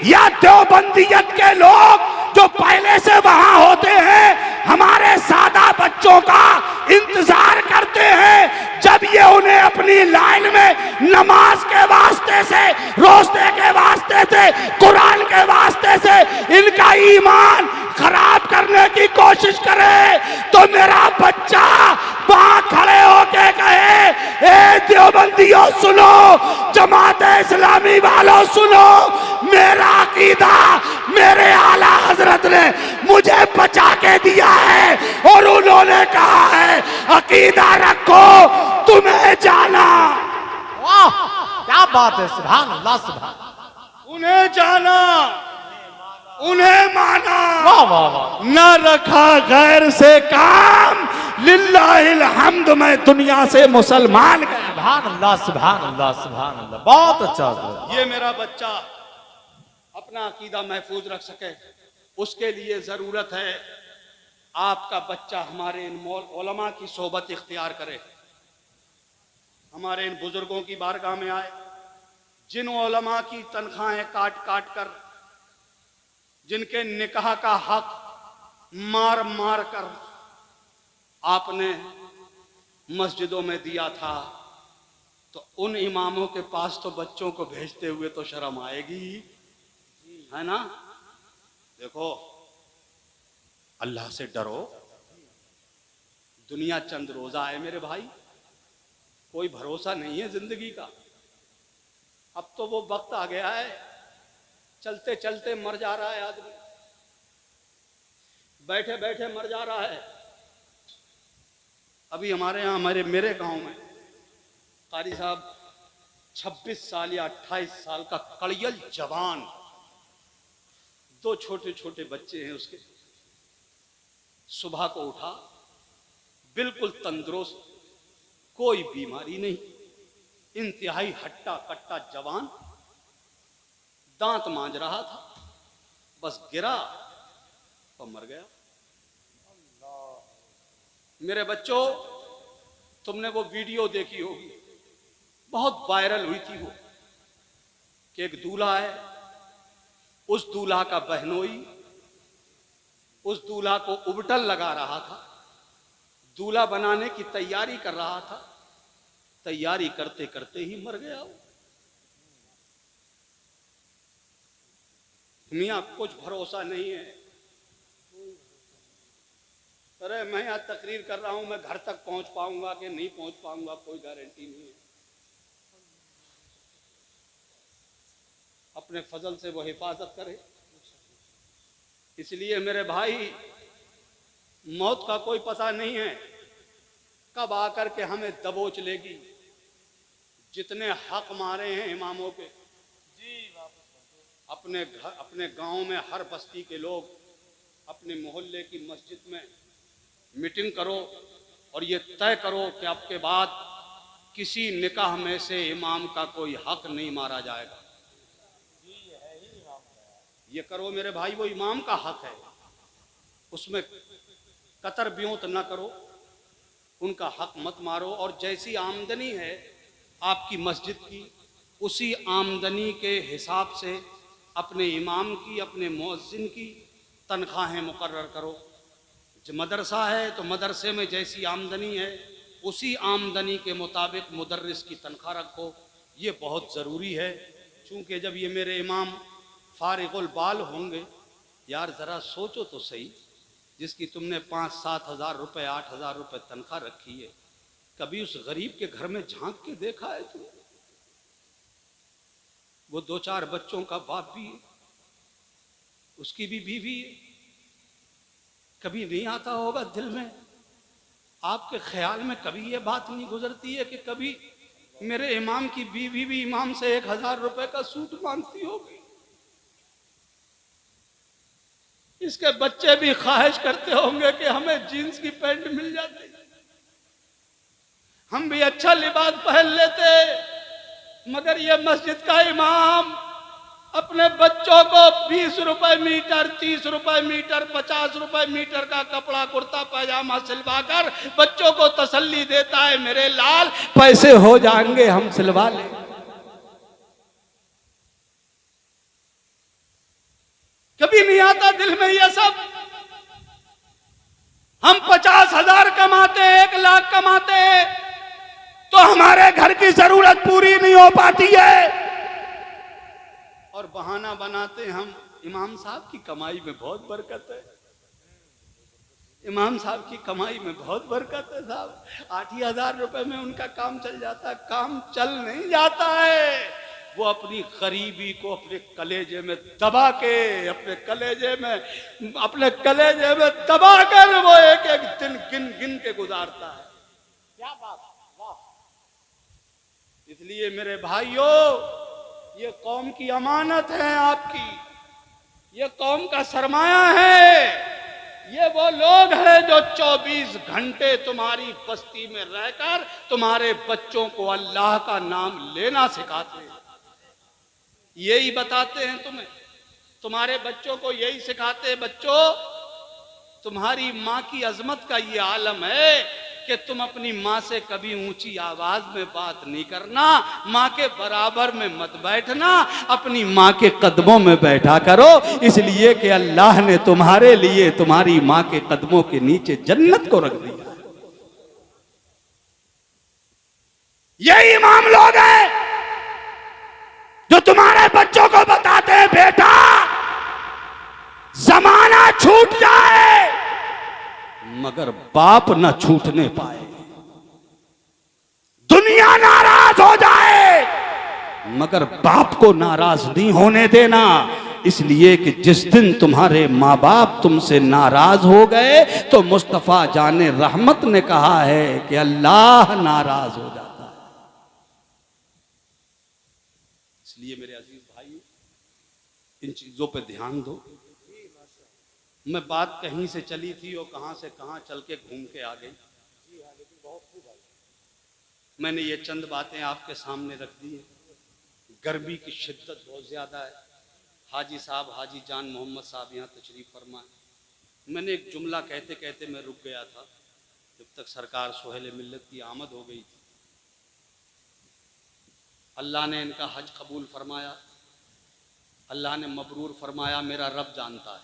या देवबंदियत के लोग जो पहले से वहां होते हैं हमारे सादा बच्चों का इंतजार करते हैं, जब ये उन्हें अपनी लाइन में नमाज के वास्ते से, रोज़े के वास्ते से, कुरान के वास्ते से इनका ईमान खराब करने की कोशिश करे तो मेरा बच्चा वहां खड़े होके कहे ए देवबंदियों सुनो, जमाते इस्लामी वालों सुनो, मेरा अकीदा मेरे आला हजरत ने मुझे बचा के दिया है और उन्होंने कहा है अकीदा रखो तुम्हें जाना। वाह क्या बात है, सुभान अल्लाह सुभान। उन्हें जाना, उन्हें माना, वाह वाह वाह। न रखा गैर से काम, लिल्लाहिल हम्द, मैं दुनिया से मुसलमान गया। सुभान अल्लाह सुभान अल्लाह सुभान अल्लाह। बहुत अच्छा हजरत। ये मेरा बच्चा अपना अकीदा महफूज रख सके, उसके लिए जरूरत है आपका बच्चा हमारे इन उलमा की सोबत इख्तियार करे, हमारे इन बुजुर्गों की बारगाह में आए, जिन उलमा की तनख्वाहें काट काट कर, जिनके निकाह का हक मार मार कर आपने मस्जिदों में दिया था, तो उन इमामों के पास तो बच्चों को भेजते हुए तो शर्म आएगी, है ना। देखो, अल्लाह से डरो, दुनिया चंद रोजा है मेरे भाई, कोई भरोसा नहीं है जिंदगी का। अब तो वो वक्त आ गया है, चलते चलते मर जा रहा है आदमी, बैठे बैठे मर जा रहा है। अभी हमारे यहाँ मेरे गांव में कारी साहब 26 साल या 28 साल का कड़ियल जवान, 2 छोटे छोटे बच्चे हैं उसके, सुबह को उठा बिल्कुल तंदुरुस्त, कोई बीमारी नहीं, इंतहाई हट्टा कट्टा जवान, दांत मांज रहा था, बस गिरा और मर गया। मेरे बच्चों, तुमने वो वीडियो देखी होगी, बहुत वायरल हुई थी वो, कि एक दूल्हा है, उस दूल्हा का बहनोई उस दूल्हा को उबटल लगा रहा था, दूल्हा बनाने की तैयारी कर रहा था, तैयारी करते करते ही मर गया वो। मियां कुछ भरोसा नहीं है। अरे मैं यहां तकरीर कर रहा हूं, मैं घर तक पहुंच पाऊंगा कि नहीं पहुंच पाऊंगा कोई गारंटी नहीं है। अपने फजल से वो हिफाजत करे। इसलिए मेरे भाई, मौत का कोई पता नहीं है कब आकर के हमें दबोच लेगी। जितने हक मारे हैं इमामों के, अपने गांव में हर बस्ती के लोग अपने मोहल्ले की मस्जिद में मीटिंग करो और ये तय करो कि अब के बाद किसी निकाह में से इमाम का कोई हक नहीं मारा जाएगा। ये करो मेरे भाई, वो इमाम का हक है, उसमें कतर ब्योंत न करो, उनका हक मत मारो। और जैसी आमदनी है आपकी मस्जिद की, उसी आमदनी के हिसाब से अपने इमाम की, अपने मुअज्जिन की तनख्वाहें मुकर्रर करो। जो मदरसा है तो मदरसे में जैसी आमदनी है उसी आमदनी के मुताबिक मुदर्रिस की तनख्वाह रखो। ये बहुत ज़रूरी है, चूँकि जब ये मेरे इमाम फारिगुल बाल होंगे, यार ज़रा सोचो तो सही, जिसकी तुमने 5-7 हज़ार रुपये 8 हज़ार रुपये तनख्वाह रखी है, कभी उस गरीब के घर में झांक के देखा है तुमने? वो 2-4 बच्चों का बाप भी है, उसकी भी बीवी है, कभी नहीं आता होगा दिल में, आपके ख्याल में कभी ये बात नहीं गुजरती है कि कभी मेरे इमाम की बीवी भी इमाम से 1000 रुपये का सूट मांगती होगी? इसके बच्चे भी ख्वाहिश करते होंगे कि हमें जीन्स की पैंट मिल जाती, हम भी अच्छा लिबास पहन लेते, मगर ये मस्जिद का इमाम अपने बच्चों को 20 रुपए मीटर, 30 रुपए मीटर, 50 रुपए मीटर का कपड़ा कुर्ता पैजामा सिलवाकर बच्चों को तसल्ली देता है, मेरे लाल पैसे हो जाएंगे हम सिलवा ले। कभी नहीं आता दिल में ये सब। हम 50,000 कमाते, 1 लाख कमाते तो हमारे घर की जरूरत पूरी नहीं हो पाती है, और बहाना बनाते हम इमाम साहब की कमाई में बहुत बरकत है, इमाम साहब की कमाई में बहुत बरकत है साहब, 8,000 रुपए में उनका काम चल जाता है। काम चल नहीं जाता है, वो अपनी गरीबी को अपने कलेजे में दबा के, अपने कलेजे में दबा कर वो एक एक दिन गिन गिन के गुजारता है। क्या बात, वाह। इसलिए मेरे भाइयों, ये कौम की अमानत है आपकी, ये कौम का सरमाया है, ये वो लोग हैं जो 24 घंटे तुम्हारी बस्ती में रहकर तुम्हारे बच्चों को अल्लाह का नाम लेना सिखाते हैं, यही बताते हैं तुम्हें, तुम्हारे बच्चों को यही सिखाते हैं, बच्चों तुम्हारी माँ की अजमत का ये आलम है कि तुम अपनी माँ से कभी ऊंची आवाज में बात नहीं करना, माँ के बराबर में मत बैठना, अपनी माँ के कदमों में बैठा करो, इसलिए कि अल्लाह ने तुम्हारे लिए तुम्हारी माँ के कदमों के नीचे जन्नत को रख दिया। यही इमाम लोग हैं जो तुम्हारे बच्चों को बताते हैं, बेटा जमाना छूट जाए मगर बाप न छूटने पाए, दुनिया नाराज हो जाए मगर बाप को नाराज नहीं होने देना, इसलिए कि जिस दिन तुम्हारे माँ बाप तुमसे नाराज हो गए तो मुस्तफा जाने रहमत ने कहा है कि अल्लाह नाराज हो जाता है। इसलिए मेरे अजीज भाई इन चीजों पे ध्यान दो। मैं बात कहीं से चली थी और कहां से कहां चल के घूम के आ गई। मैंने ये चंद बातें आपके सामने रख दी हैं। गर्मी की शिद्दत बहुत ज़्यादा है। हाजी साहब हाजी जान मोहम्मद साहब यहाँ तशरीफ़ फरमाए। मैंने एक जुमला कहते कहते मैं रुक गया था जब तक सरकार सोहेल मिल्लत की आमद हो गई थी। अल्लाह ने इनका हज कबूल फरमाया, अल्लाह ने मबरूर फरमाया, मेरा रब जानता है,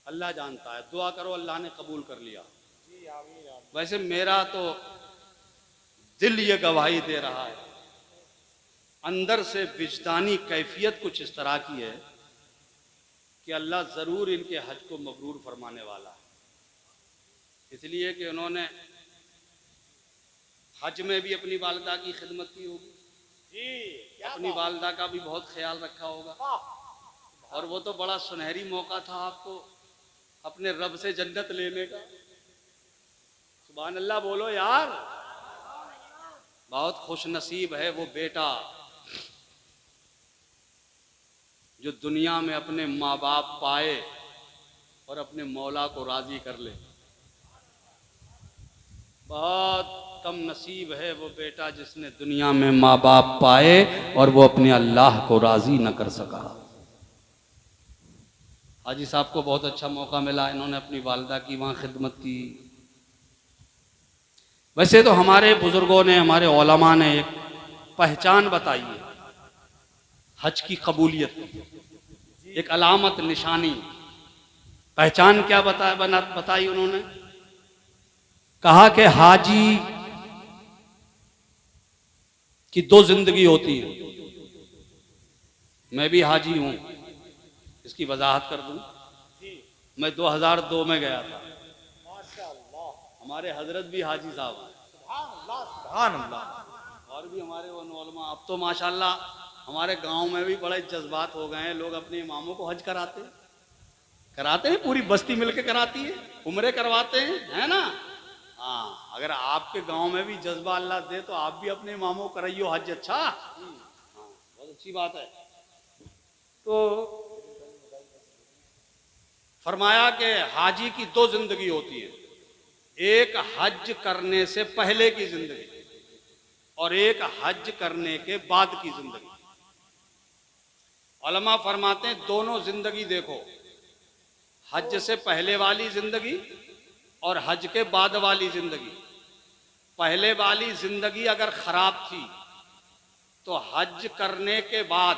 अल्लाह जानता है, दुआ करो अल्लाह ने कबूल कर लिया। वैसे मेरा तो दिल ये गवाही दे रहा है, अंदर से विजदानी कैफियत कुछ इस तरह की है कि अल्लाह ज़रूर इनके हज को मबरूर फरमाने वाला है। इसलिए कि उन्होंने हज में भी अपनी वालिदा की खिदमत की होगी जी, अपनी वालिदा का भी बहुत ख्याल रखा होगा, और वो तो बड़ा सुनहरी मौका था आपको अपने रब से जन्नत लेने का। सुभान अल्लाह बोलो यार, बहुत खुश नसीब है वो बेटा जो दुनिया में अपने माँ बाप पाए और अपने मौला को राजी कर ले। बहुत कम नसीब है वो बेटा जिसने दुनिया में माँ बाप पाए और वो अपने अल्लाह को राजी न कर सका। हाजी साहब को बहुत अच्छा मौका मिला, इन्होंने अपनी वालिदा की वहाँ खिदमत की। वैसे तो हमारे बुजुर्गों ने, हमारे उलमा ने एक पहचान बताई है हज की कबूलियत, एक अलामत निशानी पहचान क्या बताई उन्होंने, कहा कि हाजी की दो जिंदगी होती है। मैं भी हाजी हूं, इसकी वजाहत कर दूं। मैं 2002 में गया था, हमारे हजरत भी हाजी साहब हैं, और भी हमारे उलमा। अब तो माशाल्लाह हमारे गांव में भी बड़े जज्बात हो गए हैं, लोग अपने इमामों को हज कराते हैं, पूरी बस्ती मिलकर कराती है, उम्रे करवाते हैं, है ना। हाँ, अगर आपके गांव में भी जज्बा अल्लाह दे तो आप भी अपने इमामों को कराइयो हज। अच्छा, हाँ, बहुत अच्छी बात है। तो फरमाया कि हाजी की दो जिंदगी होती है, एक हज करने से पहले की जिंदगी और एक हज करने के बाद की जिंदगी। उलमा फरमाते हैं दोनों जिंदगी देखो, हज से पहले वाली जिंदगी और हज के बाद वाली जिंदगी। पहले वाली जिंदगी अगर खराब थी तो हज करने के बाद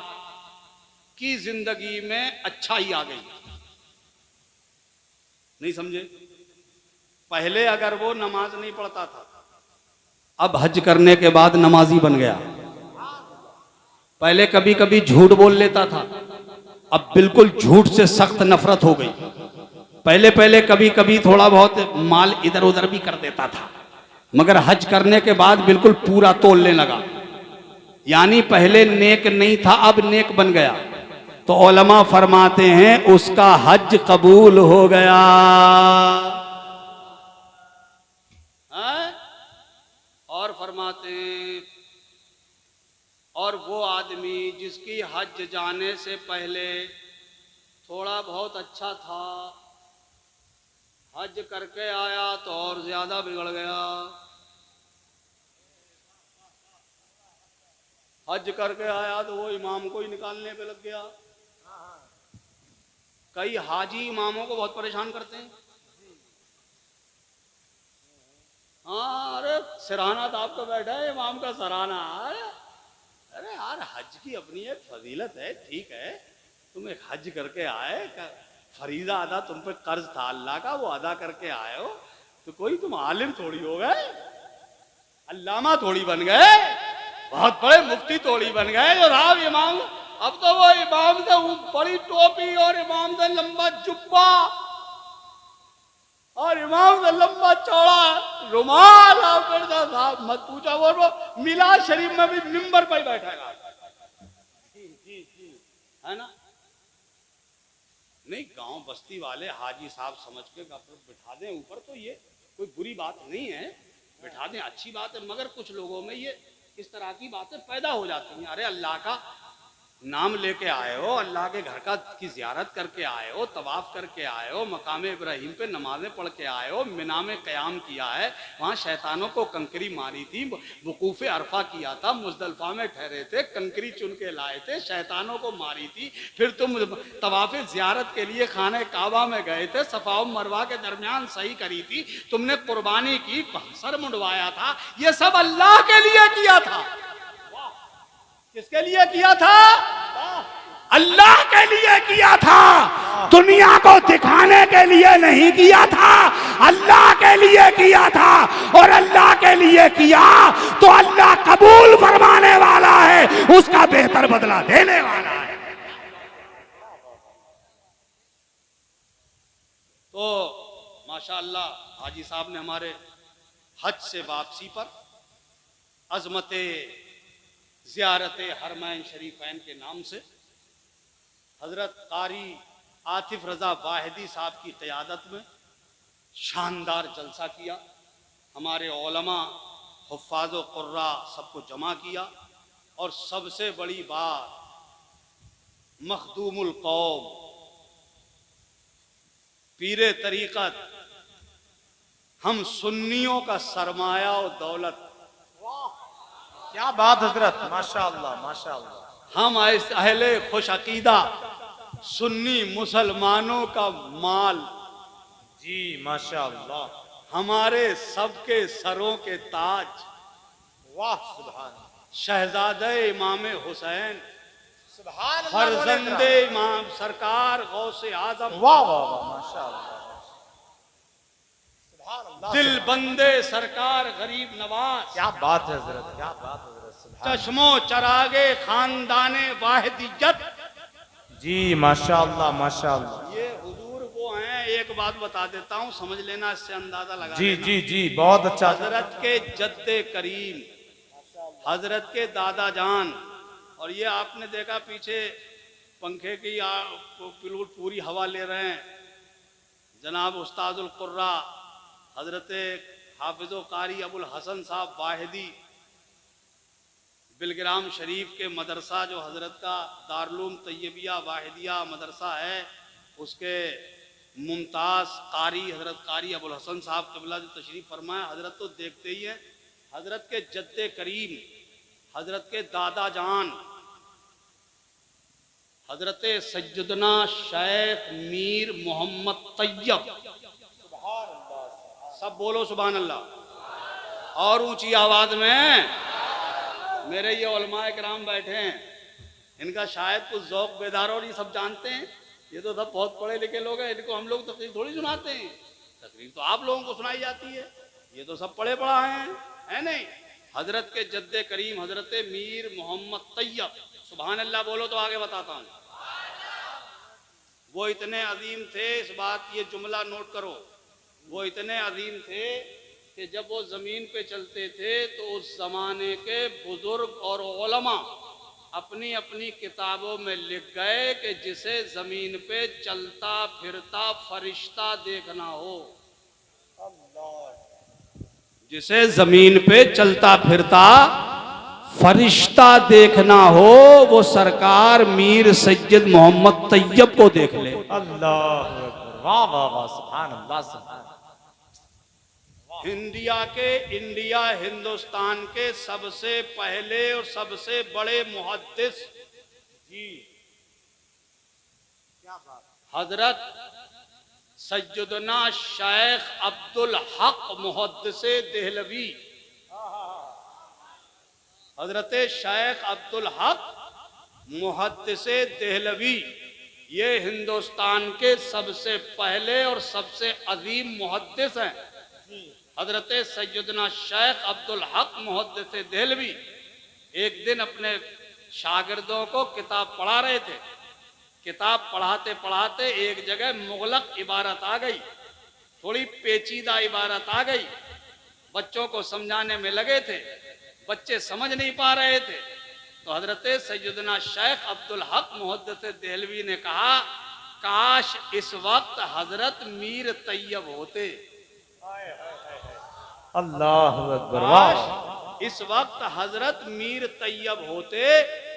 की जिंदगी में अच्छाई आ गई। नहीं समझे? पहले अगर वो नमाज नहीं पढ़ता था, अब हज करने के बाद नमाजी बन गया। पहले कभी कभी झूठ बोल लेता था, अब बिल्कुल झूठ से सख्त नफरत हो गई। पहले पहले कभी कभी थोड़ा बहुत माल इधर उधर भी कर देता था, मगर हज करने के बाद बिल्कुल पूरा तोलने लगा। यानी पहले नेक नहीं था, अब नेक बन गया। तो उलमा फरमाते हैं उसका हज कबूल हो गया। और फरमाते हैं और वो आदमी जिसकी हज जाने से पहले थोड़ा बहुत अच्छा था, हज करके आया तो और ज्यादा बिगड़ गया। हज करके आया तो वो इमाम को ही निकालने पे लग गया। कई हाजी इमामों को बहुत परेशान करते हैं। हाँ, अरे सराहना तो आपको बैठा है इमाम का सराहना। अरे यार, हज की अपनी एक फजीलत है, ठीक है, तुम एक हज करके आए, फरीजा अदा तुम पे कर्ज था अल्लाह का, वो अदा करके आए हो, तो कोई तुम आलिम थोड़ी हो गए, अल्लामा थोड़ी बन गए, बहुत बड़े मुफ्ती थोड़ी बन गए जो राव इमाम। अब तो वो इमाम से बड़ी टोपी और इमाम से लंबा जुब्बा और इमाम से लंबा चौड़ा रुमाल, साहब मत पूछा, वो मिलाद शरीफ में भी मिंबर पर ही बैठेगा। है ना? नहीं, गांव बस्ती वाले हाजी साहब समझ के बिठा दें ऊपर तो ये कोई बुरी बात नहीं है, बिठा दें, अच्छी बात है। मगर कुछ लोगों में ये इस तरह की बातें पैदा हो जाती हैं। अरे अल्लाह का नाम लेके आए हो, अल्लाह के घर का की जियारत करके आए हो, तवाफ करके आए हो, मकाम इब्राहिम पे नमाजें पढ़ के आए हो, मिना में क़याम किया है, वहाँ शैतानों को कंकरी मारी थी, वकूफ़े अरफा किया था, मुज़दलिफ़ा में ठहरे थे, कंकरी चुन के लाए थे, शैतानों को मारी थी, फिर तुम तवाफ़ जियारत के लिए खाने काबा में गए थे, सफ़ा और मरवा के दरमियान सही करी थी, तुमने कुर्बानी की, सर मुंडवाया था, ये सब अल्लाह के लिए किया था। किसके लिए किया था? अल्लाह के लिए किया था, दुनिया को दिखाने के लिए नहीं किया था, अल्लाह के लिए किया था। और अल्लाह के लिए किया तो अल्लाह कबूल फरमाने वाला है, उसका बेहतर बदला देने वाला है। तो माशाअल्लाह हाजी साहब ने हमारे हज से वापसी पर अजमते ज़ियारत हरमैन शरीफैन के नाम से हजरत कारी आतिफ रजा वाहिदी साहब की क़यादत में शानदार जलसा किया। हमारे उलमा, हुफ़्फ़ाज़ व क़ुर्रा सबको जमा किया और सबसे बड़ी बात, मखदूमुल कौम, पीरे तरीक़त, हम सुन्नियों का सरमाया और दौलत। क्या बात हजरत, माशाअल्लाह माशाअल्लाह। हम अहले खुश अकीदा सुन्नी मुसलमानों का माल। जी माशाअल्लाह। हमारे सबके सरों के ताज। वाह सुभान। शहजादे इमाम हुसैन, सुभान अल्लाह, फरजंदे इमाम सरकार गौसे आजम। वाह वाह वाह माशाअल्लाह। दिल बंदे सरकार गरीब नवाज। क्या बात है हजरत, क्या बात है हजरत। चश्मो चरागे खानदाने वाहिदियत। जी माशाअल्लाह माशाअल्लाह। ये हुजूर वो हैं, एक बात बता देता हूँ, समझ लेना, इससे अंदाजा लगा जी लेना। जी जी, बहुत अच्छा। हजरत के जद्दे करीम, हजरत के दादा जान, और ये आपने देखा पीछे पंखे की पूरी हवा ले रहे हैं, जनाब उस्ताजुल कुर्रा हजरत हाफिज़ो कारी अबुल हसन साहब वाहिदी, बिलग्राम शरीफ के मदरसा जो हजरत का दारुल तैयबिया वाहिदिया मदरसा है, उसके मुमताज़ कारी हजरत कारी अबुल हसन साहब क़िबला जो तशरीफ़ फरमाए, हजरत तो देखते ही हैं, हजरत के जद्दे करीम, हजरत के दादा जान, हजरत सैयदना शेख मीर मोहम्मद तैयब, सब बोलो सुभान अल्लाह और ऊंची आवाज में। मेरे ये उलमाए किराम बैठे हैं, इनका शायद कुछ ज़ौक़ बेदार और ये सब जानते हैं, ये तो सब बहुत पढ़े लिखे लोग हैं, इनको हम लोग तकरीर थोड़ी सुनाते हैं, तकरीर तो आप लोगों को सुनाई जाती है, ये तो सब पढ़े पढ़ा है नहीं। हजरत के जद्दे करीम हजरत मीर मोहम्मद तैयब, सुभान अल्लाह बोलो तो आगे बताता हूँ। वो इतने अजीम थे, इस बात ये जुमला नोट करो, वो इतने अजीम थे कि जब वो ज़मीन पे चलते थे तो उस ज़माने के बुज़ुर्ग और उलमा अपनी अपनी किताबों में लिख गए कि जिसे ज़मीन पे चलता फिरता फरिश्ता देखना हो, जिसे ज़मीन पे चलता फिरता फरिश्ता देखना हो वो सरकार मीर सैयद मोहम्मद तैयब को देख ले। अल्लाह अकबर, वाह वाह वाह, सुभान अल्लाह, सुभान। इंडिया हिंदुस्तान के सबसे पहले और सबसे बड़े मुहद्दिस जी, क्या बात। हजरत सैयदना शेख अब्दुल हक मुहद्दिसे देहलवी, हजरत शेख अब्दुल हक मुहद्दिसे देहलवी, ये हिंदुस्तान के सबसे पहले और सबसे अजीम मुहद्दिस हैं। हजरत सैयदना शेख अब्दुल हक मुहद्दिसे देहलवी एक दिन अपने शागिर्दों को किताब पढ़ा रहे थे। किताब पढ़ाते पढ़ाते एक जगह मुगलक इबारत आ गई, थोड़ी पेचीदा इबारत आ गई। बच्चों को समझाने में लगे थे, बच्चे समझ नहीं पा रहे थे। तो हजरत सैयदना शेख अब्दुल हक मुहद्दिस देहलवी ने कहा, काश इस वक्त हजरत मीर तैयब होते। अल्लाह अकबर, वाह। काश इस वक्त हजरत मीर तैयब होते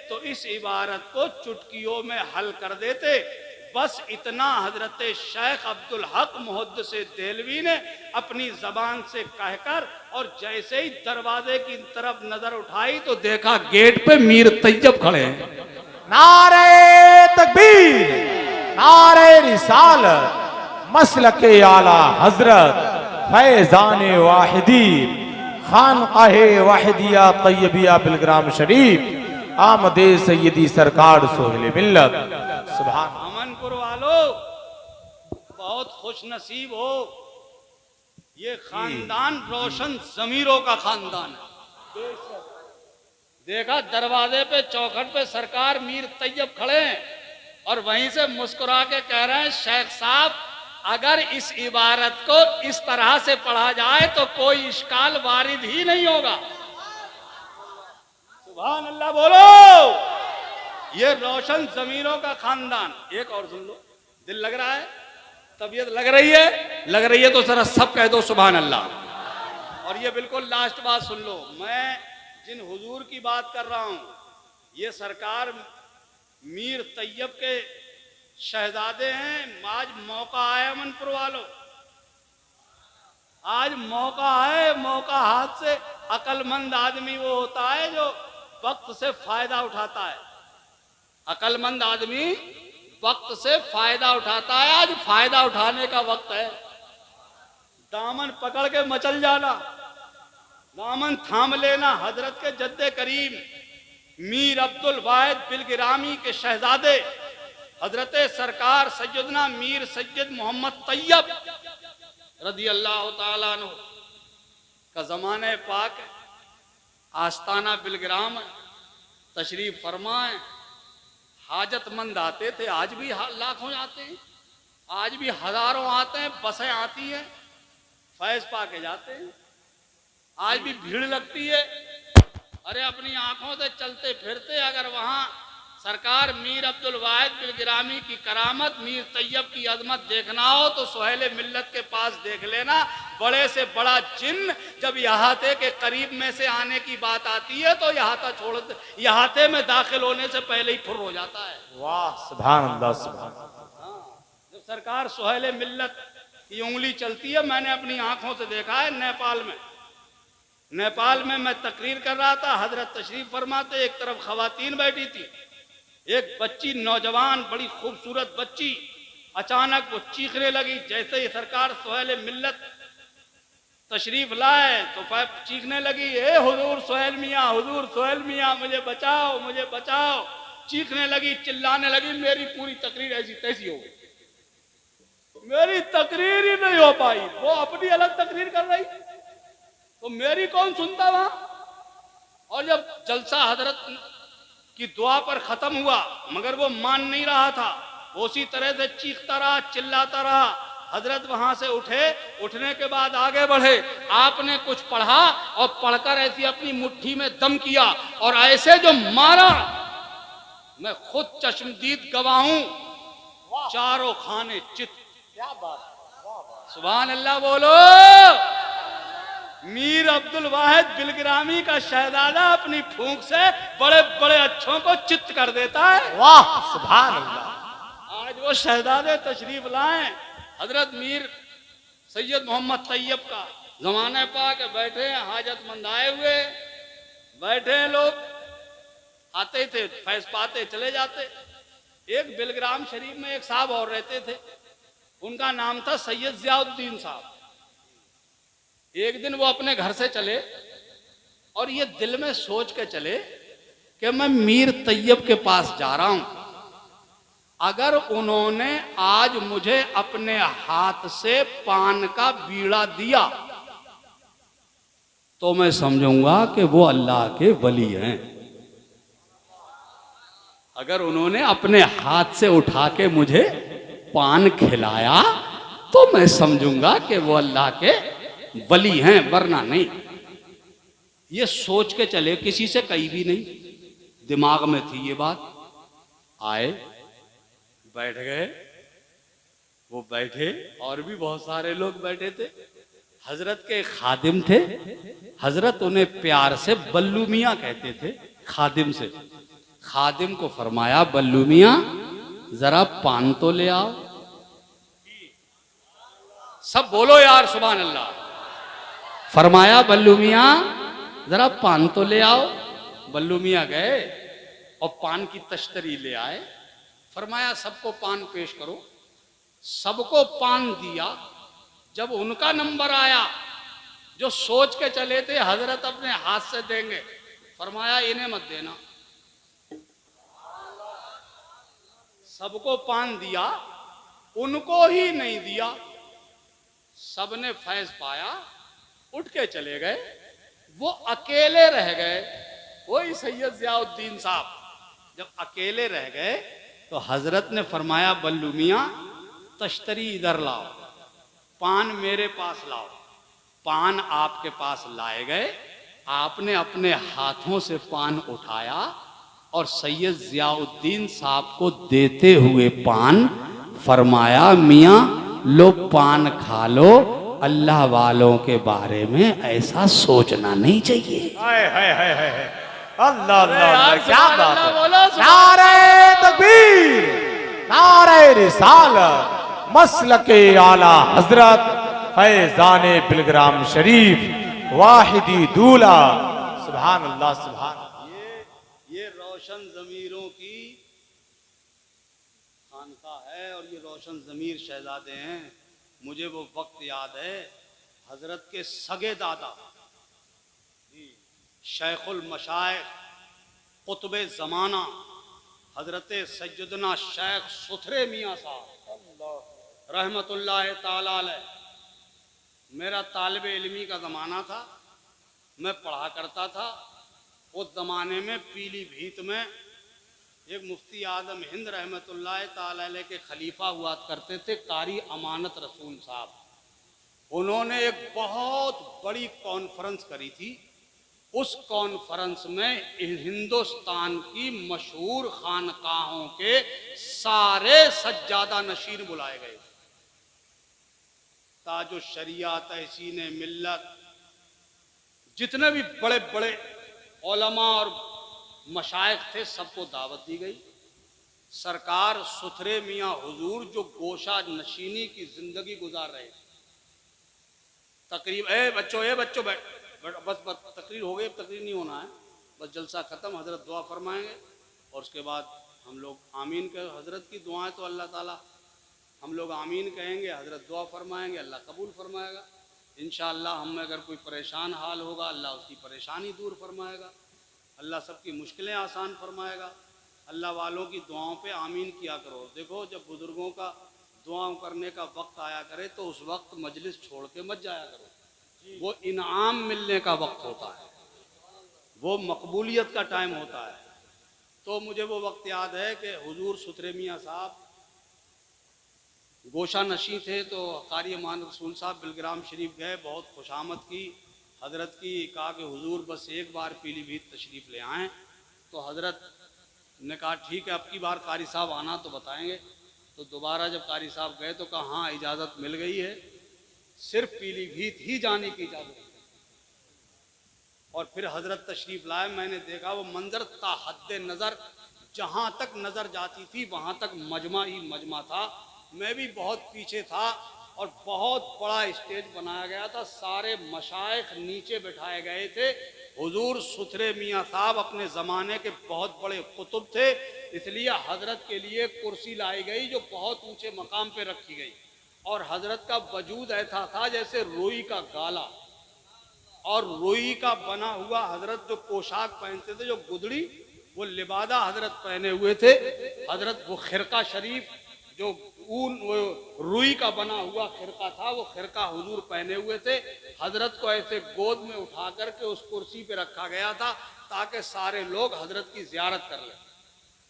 तो इस इबारत को चुटकियों में हल कर देते। बस इतना हजरत शेख अब्दुल हक मुहद्दिस देहलवी ने अपनी जबान से कहकर, और जैसे ही दरवाजे की तरफ नजर उठाई तो देखा गेट पे मीर तैयब खड़े हैं। नारे तकबीर, नारे रिसालत, मसलके आला हजरत फैजान वाहिदी, खानकाहे वाहिदिया तैयबिया बिलग्राम शरीफ, आमदे सैयदी सरकार सोहेल मिल्लत। सुभान। अमनपुर वालों बहुत खुश नसीब हो, ये खानदान रोशन जमीरों का खानदान है। देखा दरवाजे पे चौखट पे सरकार मीर तैयब खड़े हैं और वहीं से मुस्कुरा के कह रहे हैं, शेख साहब अगर इस इबारत को इस तरह से पढ़ा जाए तो कोई इश्काल वारिद ही नहीं होगा। सुभान अल्लाह बोलो। ये रोशन जमीरों का खानदान। एक और सुन लो, दिल लग रहा है, तबीयत लग रही है, लग रही है तो जरा सब कह दो सुभान अल्लाह। और ये बिल्कुल लास्ट बात सुन लो, मैं जिन हुजूर की बात कर रहा हूं ये सरकार मीर तैयब के शहजादे हैं। आज मौका आया अमनपुर वालों, आज मौका है। मौका हाथ से, अकलमंद आदमी वो होता है जो वक्त से फायदा उठाता है। अकलमंद आदमी वक्त से फायदा उठाता है। आज फायदा उठाने का वक्त है। दामन पकड़ के मचल जाना, दामन थाम लेना। हजरत के जद्दे करीम मीर अब्दुल वाहिद बिलगिरामी के शहजादे हजरत सरकार सैयदना मीर सैयद मोहम्मद तैयब रदी अल्लाह ताला अन्हु का ज़माने पाक है। आस्ताना बिलग्राम है, तशरीफ फरमाए। हाजतमंद आते थे, आज भी लाखों आते हैं, आज भी हजारों आते हैं। बसें आती हैं, फैज पाके जाते हैं। आज भी भीड़ लगती है। अरे अपनी आंखों से चलते फिरते अगर वहां सरकार मीर अब्दुल वाहिद बिलगिरामी की करामत, मीर तैयब की अजमत देखना हो तो सोहेल मिल्लत के पास देख लेना। बड़े से बड़ा जिन्न जब इहाते के करीब में से आने की बात आती है तो इहाते में दाखिल होने से पहले ही फुर हो जाता है। वाह, सुभान अल्लाह, सुभान। जब सरकार सोहेल मिल्लत की उंगली चलती है, मैंने अपनी आंखों से देखा है। नेपाल में मैं तकरीर कर रहा था, हजरत तशरीफ फरमाते, एक तरफ खवातीन बैठी थी, एक बच्ची नौजवान बड़ी खूबसूरत बच्ची अचानक वो चीखने लगी। जैसे ही सरकार सोहेल मिल्लत तशरीफ लाए तो चीखने लगी, ए हुजूर सोहेल मियाँ, हुजूर सोहेल मियाँ, मुझे बचाओ, मुझे बचाओ। चीखने लगी, चिल्लाने लगी। मेरी पूरी तकरीर ऐसी तैसी हो गई, मेरी तकरीर ही नहीं हो पाई। वो अपनी अलग तकरीर कर रही तो मेरी कौन सुनता वहां। और जब जलसा हजरत की दुआ पर खत्म हुआ, मगर वो मान नहीं रहा था, उसी तरह से चीखता रहा, चिल्लाता रहा। हजरत वहां से उठे, उठने के बाद आगे बढ़े। आपने कुछ पढ़ा और पढ़कर ऐसी अपनी मुट्ठी में दम किया और ऐसे जो मारा, मैं खुद चश्मदीद गवाह हूं, चारों खाने चित। क्या बात, सुभान अल्लाह बोलो। मीर अब्दुल वाहिद बिलग्रामी का शहजादा अपनी फूंक से बड़े बड़े अच्छों को चित्त कर देता है। वाह सुभान अल्लाह। आज वो शहजादे तशरीफ लाए हजरत मीर सैयद मोहम्मद तैयब का जमाने पा के बैठे हैं, हाजतमंद आए हुए बैठे हैं लोग, आते थे फैज पाते चले जाते। एक बिलग्राम शरीफ में एक साहब और रहते थे, उनका नाम था सैयद जियाउद्दीन साहब। एक दिन वो अपने घर से चले और ये दिल में सोच के चले कि मैं मीर तैयब के पास जा रहा हूं, अगर उन्होंने आज मुझे अपने हाथ से पान का बीड़ा दिया तो मैं समझूंगा कि वो अल्लाह के वली हैं। अगर उन्होंने अपने हाथ से उठा के मुझे पान खिलाया तो मैं समझूंगा कि वो अल्लाह के वली हैं, वरना नहीं। ये सोच के चले, किसी से कही भी नहीं, दिमाग में थी ये बात। आए, बैठ गए, वो बैठे और भी बहुत सारे लोग बैठे थे। हजरत के खादिम थे, हजरत उन्हें प्यार से बल्लू मियाँ कहते थे। खादिम से खादिम को फरमाया, बल्लू मियाँ जरा पान तो ले आओ। सब बोलो यार सुभान अल्लाह। फरमाया, बल्लू मियाँ जरा पान तो ले आओ। बल्लू मियाँ गए और पान की तश्तरी ले आए। फरमाया, सबको पान पेश करो। सबको पान दिया। जब उनका नंबर आया, जो सोच के चले थे हजरत अपने हाथ से देंगे, फरमाया इन्हें मत देना। सबको पान दिया, उनको ही नहीं दिया। सबने फैज पाया, उठ के चले गए। वो अकेले रह गए, वही सैयद जियाउद्दीन साहब। जब अकेले रह गए तो हजरत ने फरमाया, बल्लू मियाँ तश्तरी इधर लाओ, पान मेरे पास लाओ। पान आपके पास लाए गए। आपने अपने हाथों से पान उठाया और सैयद जियाउद्दीन साहब को देते हुए पान फरमाया, मियाँ लो पान खा लो, अल्लाह वालों के बारे में ऐसा सोचना नहीं चाहिए। हाय हाय हाय हाय, अल्लाह अल्लाह, क्या बात है। नारे तकबीर, नारे रिसालत, मसलके आला हजरत फैजान बिलग्राम शरीफ वाहिदी दूल्हा। सुभान अल्लाह सुभान। ये रोशन जमीरों की खानका है और ये रोशन जमीर शहजादे हैं। मुझे वो वक्त याद है, हजरत के सगे दादा शेखुल मशाइख कुतुबे ज़माना हजरत सैयदना शेख सुथरे मियाँ साहब रहमतुल्लाह ताला अलैह। मेरा तालिब इल्मी का ज़माना था, मैं पढ़ा करता था। उस ज़माने में पीलीभीत में एक मुफ्ती आजम हिंद रहमतुल्लाह ताला अलैह के खलीफा हुआ करते थे, कारी अमानत रसूल साहब। उन्होंने एक बहुत बड़ी कॉन्फ्रेंस करी थी। उस कॉन्फ्रेंस में हिंदुस्तान की मशहूर खानकाहों के सारे सज्जादा नशीन बुलाए गए। ताजो शरिया, तहसीन मिल्लत, जितने भी बड़े बड़े उलमा और मशाइख थे, सबको दावत दी गई। सरकार सुथरे मियाँ हुजूर जो गोशा नशीनी की जिंदगी गुजार रहे, तकरीब बच्चों बस तकरीर हो गई, तकरीर नहीं होना है, बस जलसा ख़त्म। हजरत दुआ फरमाएंगे और उसके बाद हम लोग आमीन कहें। हजरत की दुआएं तो अल्लाह ताला, हम लोग आमीन कहेंगे, हजरत दुआ फरमाएंगे, अल्लाह कबूल फरमाएगा। इंशाअल्लाह हम में अगर कोई परेशान हाल होगा, अल्लाह उसकी परेशानी दूर फरमाएगा, अल्लाह सबकी मुश्किलें आसान फरमाएगा। अल्लाह वालों की दुआओं पे आमीन किया करो। देखो, जब बुजुर्गों का दुआओं करने का वक्त आया करे तो उस वक्त मजलिस छोड़ के मत जाया करो। वो इनाम मिलने का वक्त होता है, वो मकबूलियत का टाइम होता है। तो मुझे वो वक्त याद है कि हुजूर सुथरे मियाँ साहब गोशा नशी थे, तो कारी मान रसूल साहब बिलग्राम शरीफ गए, बहुत खुशामद की हजरत की, कहा कि हुजूर बस एक बार पीलीभीत तशरीफ़ ले आएँ। तो हजरत ने कहा ठीक है, अब की बार कारी साहब आना तो बताएंगे। तो दोबारा जब कारी साहब गए तो कहा हाँ इजाज़त मिल गई है, सिर्फ पीलीभीत ही जाने की इजाज़त है। और फिर हजरत तशरीफ लाए। मैंने देखा वो मंजर ता हद्दे नज़र, जहाँ तक नज़र जाती थी वहाँ तक मजमा ही मजमा था। मैं भी बहुत पीछे था और बहुत बड़ा स्टेज बनाया गया था। सारे मशाइख नीचे बिठाए गए थे। हुजूर सुथरे मियाँ साहब अपने ज़माने के बहुत बड़े कुतुब थे, इसलिए हजरत के लिए कुर्सी लाई गई जो बहुत ऊंचे मकाम पे रखी गई। और हजरत का वजूद ऐसा था जैसे रोई का गाला, और रोई का बना हुआ हजरत जो पोशाक पहनते थे, जो गुदड़ी, वो लिबादा हजरत पहने हुए थे। हजरत वो खिरका शरीफ जो ऊन वो रुई का बना हुआ खिरका था, वो खिरका हुजूर पहने हुए थे। हजरत को ऐसे गोद में उठा करके उस कुर्सी पे रखा गया था ताकि सारे लोग हजरत की जियारत कर लें।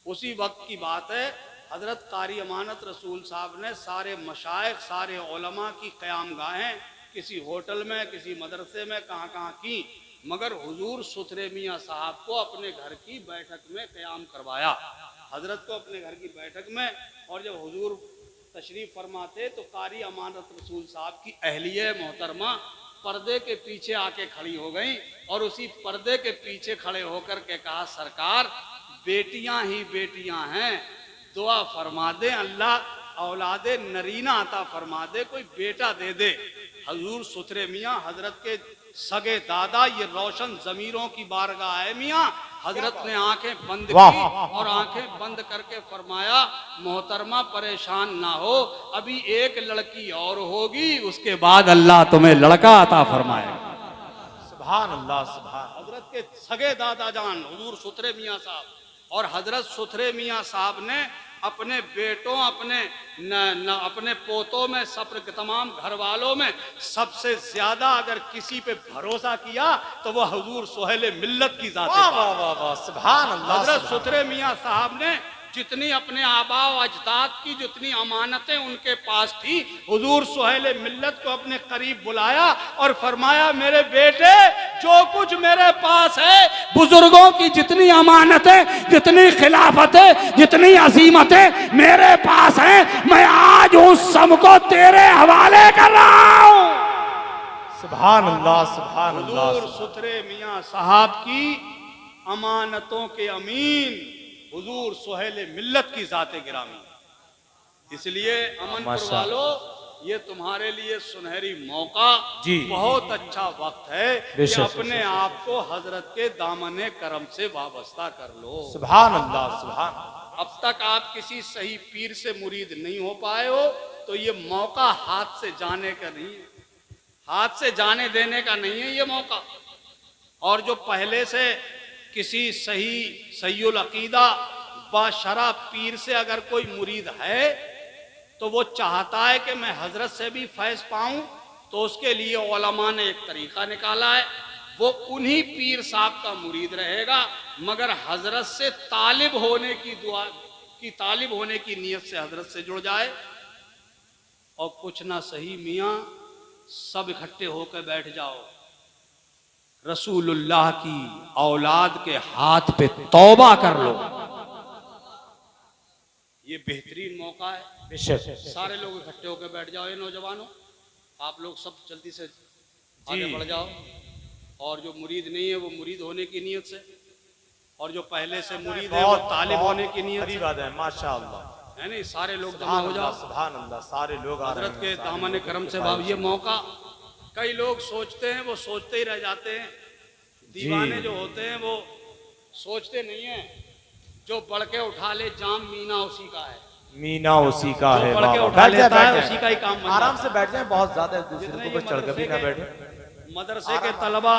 उसी वक्त की बात है, हजरत कारी अमानत रसूल साहब ने सारे मशाइख, सारे उलमा की क़याम गाहें किसी होटल में, किसी मदरसे में, कहाँ कहाँ की, मगर हुजूर सुथरे मियाँ साहब को अपने घर की बैठक में क़याम करवाया। हजरत को अपने घर की बैठक में, और जब हुजूर तशरीफ फरमाते तो कारी अमानत रसूल साहब की अहलिया मोहतरमा पर्दे के पीछे आके खड़ी हो गई और उसी पर्दे के पीछे खड़े होकर के कहा, सरकार बेटियां ही बेटियां हैं, दुआ फरमा दे अल्लाह औलादे नरीना अता फरमा दे, कोई बेटा दे दे। हजूर सुथरे मियाँ हजरत के सगे दादा, ये रोशन जमीरों की बारगाह है मियाँ। हजरत ने आंखें बंद की और आंखें बंद करके फरमाया, मोहतरमा परेशान ना हो, अभी एक लड़की और होगी, उसके बाद अल्लाह तुम्हें लड़का अता फरमाएगा। सुभान अल्लाह, सुभान। हजरत के सगे दादा जान हुजूर सुथरे मियाँ साहब, और हजरत सुथरे मियाँ साहब ने अपने बेटों, अपने पोतों में, सब तमाम घर वालों में सबसे ज्यादा अगर किसी पे भरोसा किया तो वह हुजूर सोहेल मिल्लत की जात है। वाह वाह वाह, सुभान अल्लाह। हजरत सुथरे मियाँ साहब ने जितनी अपने आबा अजदाद की जितनी अमानतें उनके पास थी, हुजूर सोहेल मिल्लत को अपने करीब बुलाया और फरमाया, मेरे बेटे जो कुछ मेरे पास है, बुजुर्गों की जितनी अमानतें, जितनी खिलाफतें, जितनी अजीमतें मेरे पास हैं, मैं आज उस सब को तेरे हवाले कर रहा हूं। सुभान अल्लाह, सुभान अल्लाह। हुजूर सुथरे मियाँ साहब की अमानतों के अमीन हुजूर सोहेल मिल्लत की जाते गिरामी। इसलिए अमनपुर वालों, ये तुम्हारे लिए सुनहरी मौका, जी, बहुत अच्छा वक्त है कि अपने आप को हजरत के दामने करम से वाबस्ता कर लो। सुभान अल्लाह, सुभान। अब तक आप किसी सही पीर से मुरीद नहीं हो पाए हो, तो ये मौका हाथ से जाने का नहीं है, हाथ से जाने देने का नहीं है ये मौका। और जो पहले से किसी सहीउल अकीदा बाशरा पीर से अगर कोई मुरीद है तो वो चाहता है कि मैं हजरत से भी फैज पाऊं, तो उसके लिए उलमा ने एक तरीका निकाला है, वो उन्हीं पीर साहब का मुरीद रहेगा, मगर हजरत से तालिब होने की दुआ की, तालिब होने की नीयत से हजरत से जुड़ जाए। और कुछ ना सही मियाँ, सब इकट्ठे होकर बैठ जाओ, रसूलुल्लाह की औलाद के हाथ पे तौबा कर लो। ये बेहतरीन मौका है, सारे लोग इकट्ठे होकर बैठ जाओ। ये नौजवानों, आप लोग सब जल्दी से आगे बढ़ जाओ, और जो मुरीद नहीं है वो मुरीद होने की नीयत से, और जो पहले से मुरीद है वो तालिब होने की नीयत से, माशाअल्लाह, है नहीं, सारे लोग जमा हो जाओ। सुभान अल्लाह, सारे लोग हजरत के दामन करम से बाब ये मौका। कई लोग सोचते हैं, वो सोचते ही रह जाते हैं, दीवाने जो होते हैं वो सोचते नहीं है, जो बढ़ के उठा ले जाम मीना उसी का है, मीना उसी का है, बढ़ के उठा लेता है उसी का ही काम। आराम से बैठ जाए, बहुत ज्यादा दूसरे को चढ़ के भी ना बैठे। मदरसे के तलबा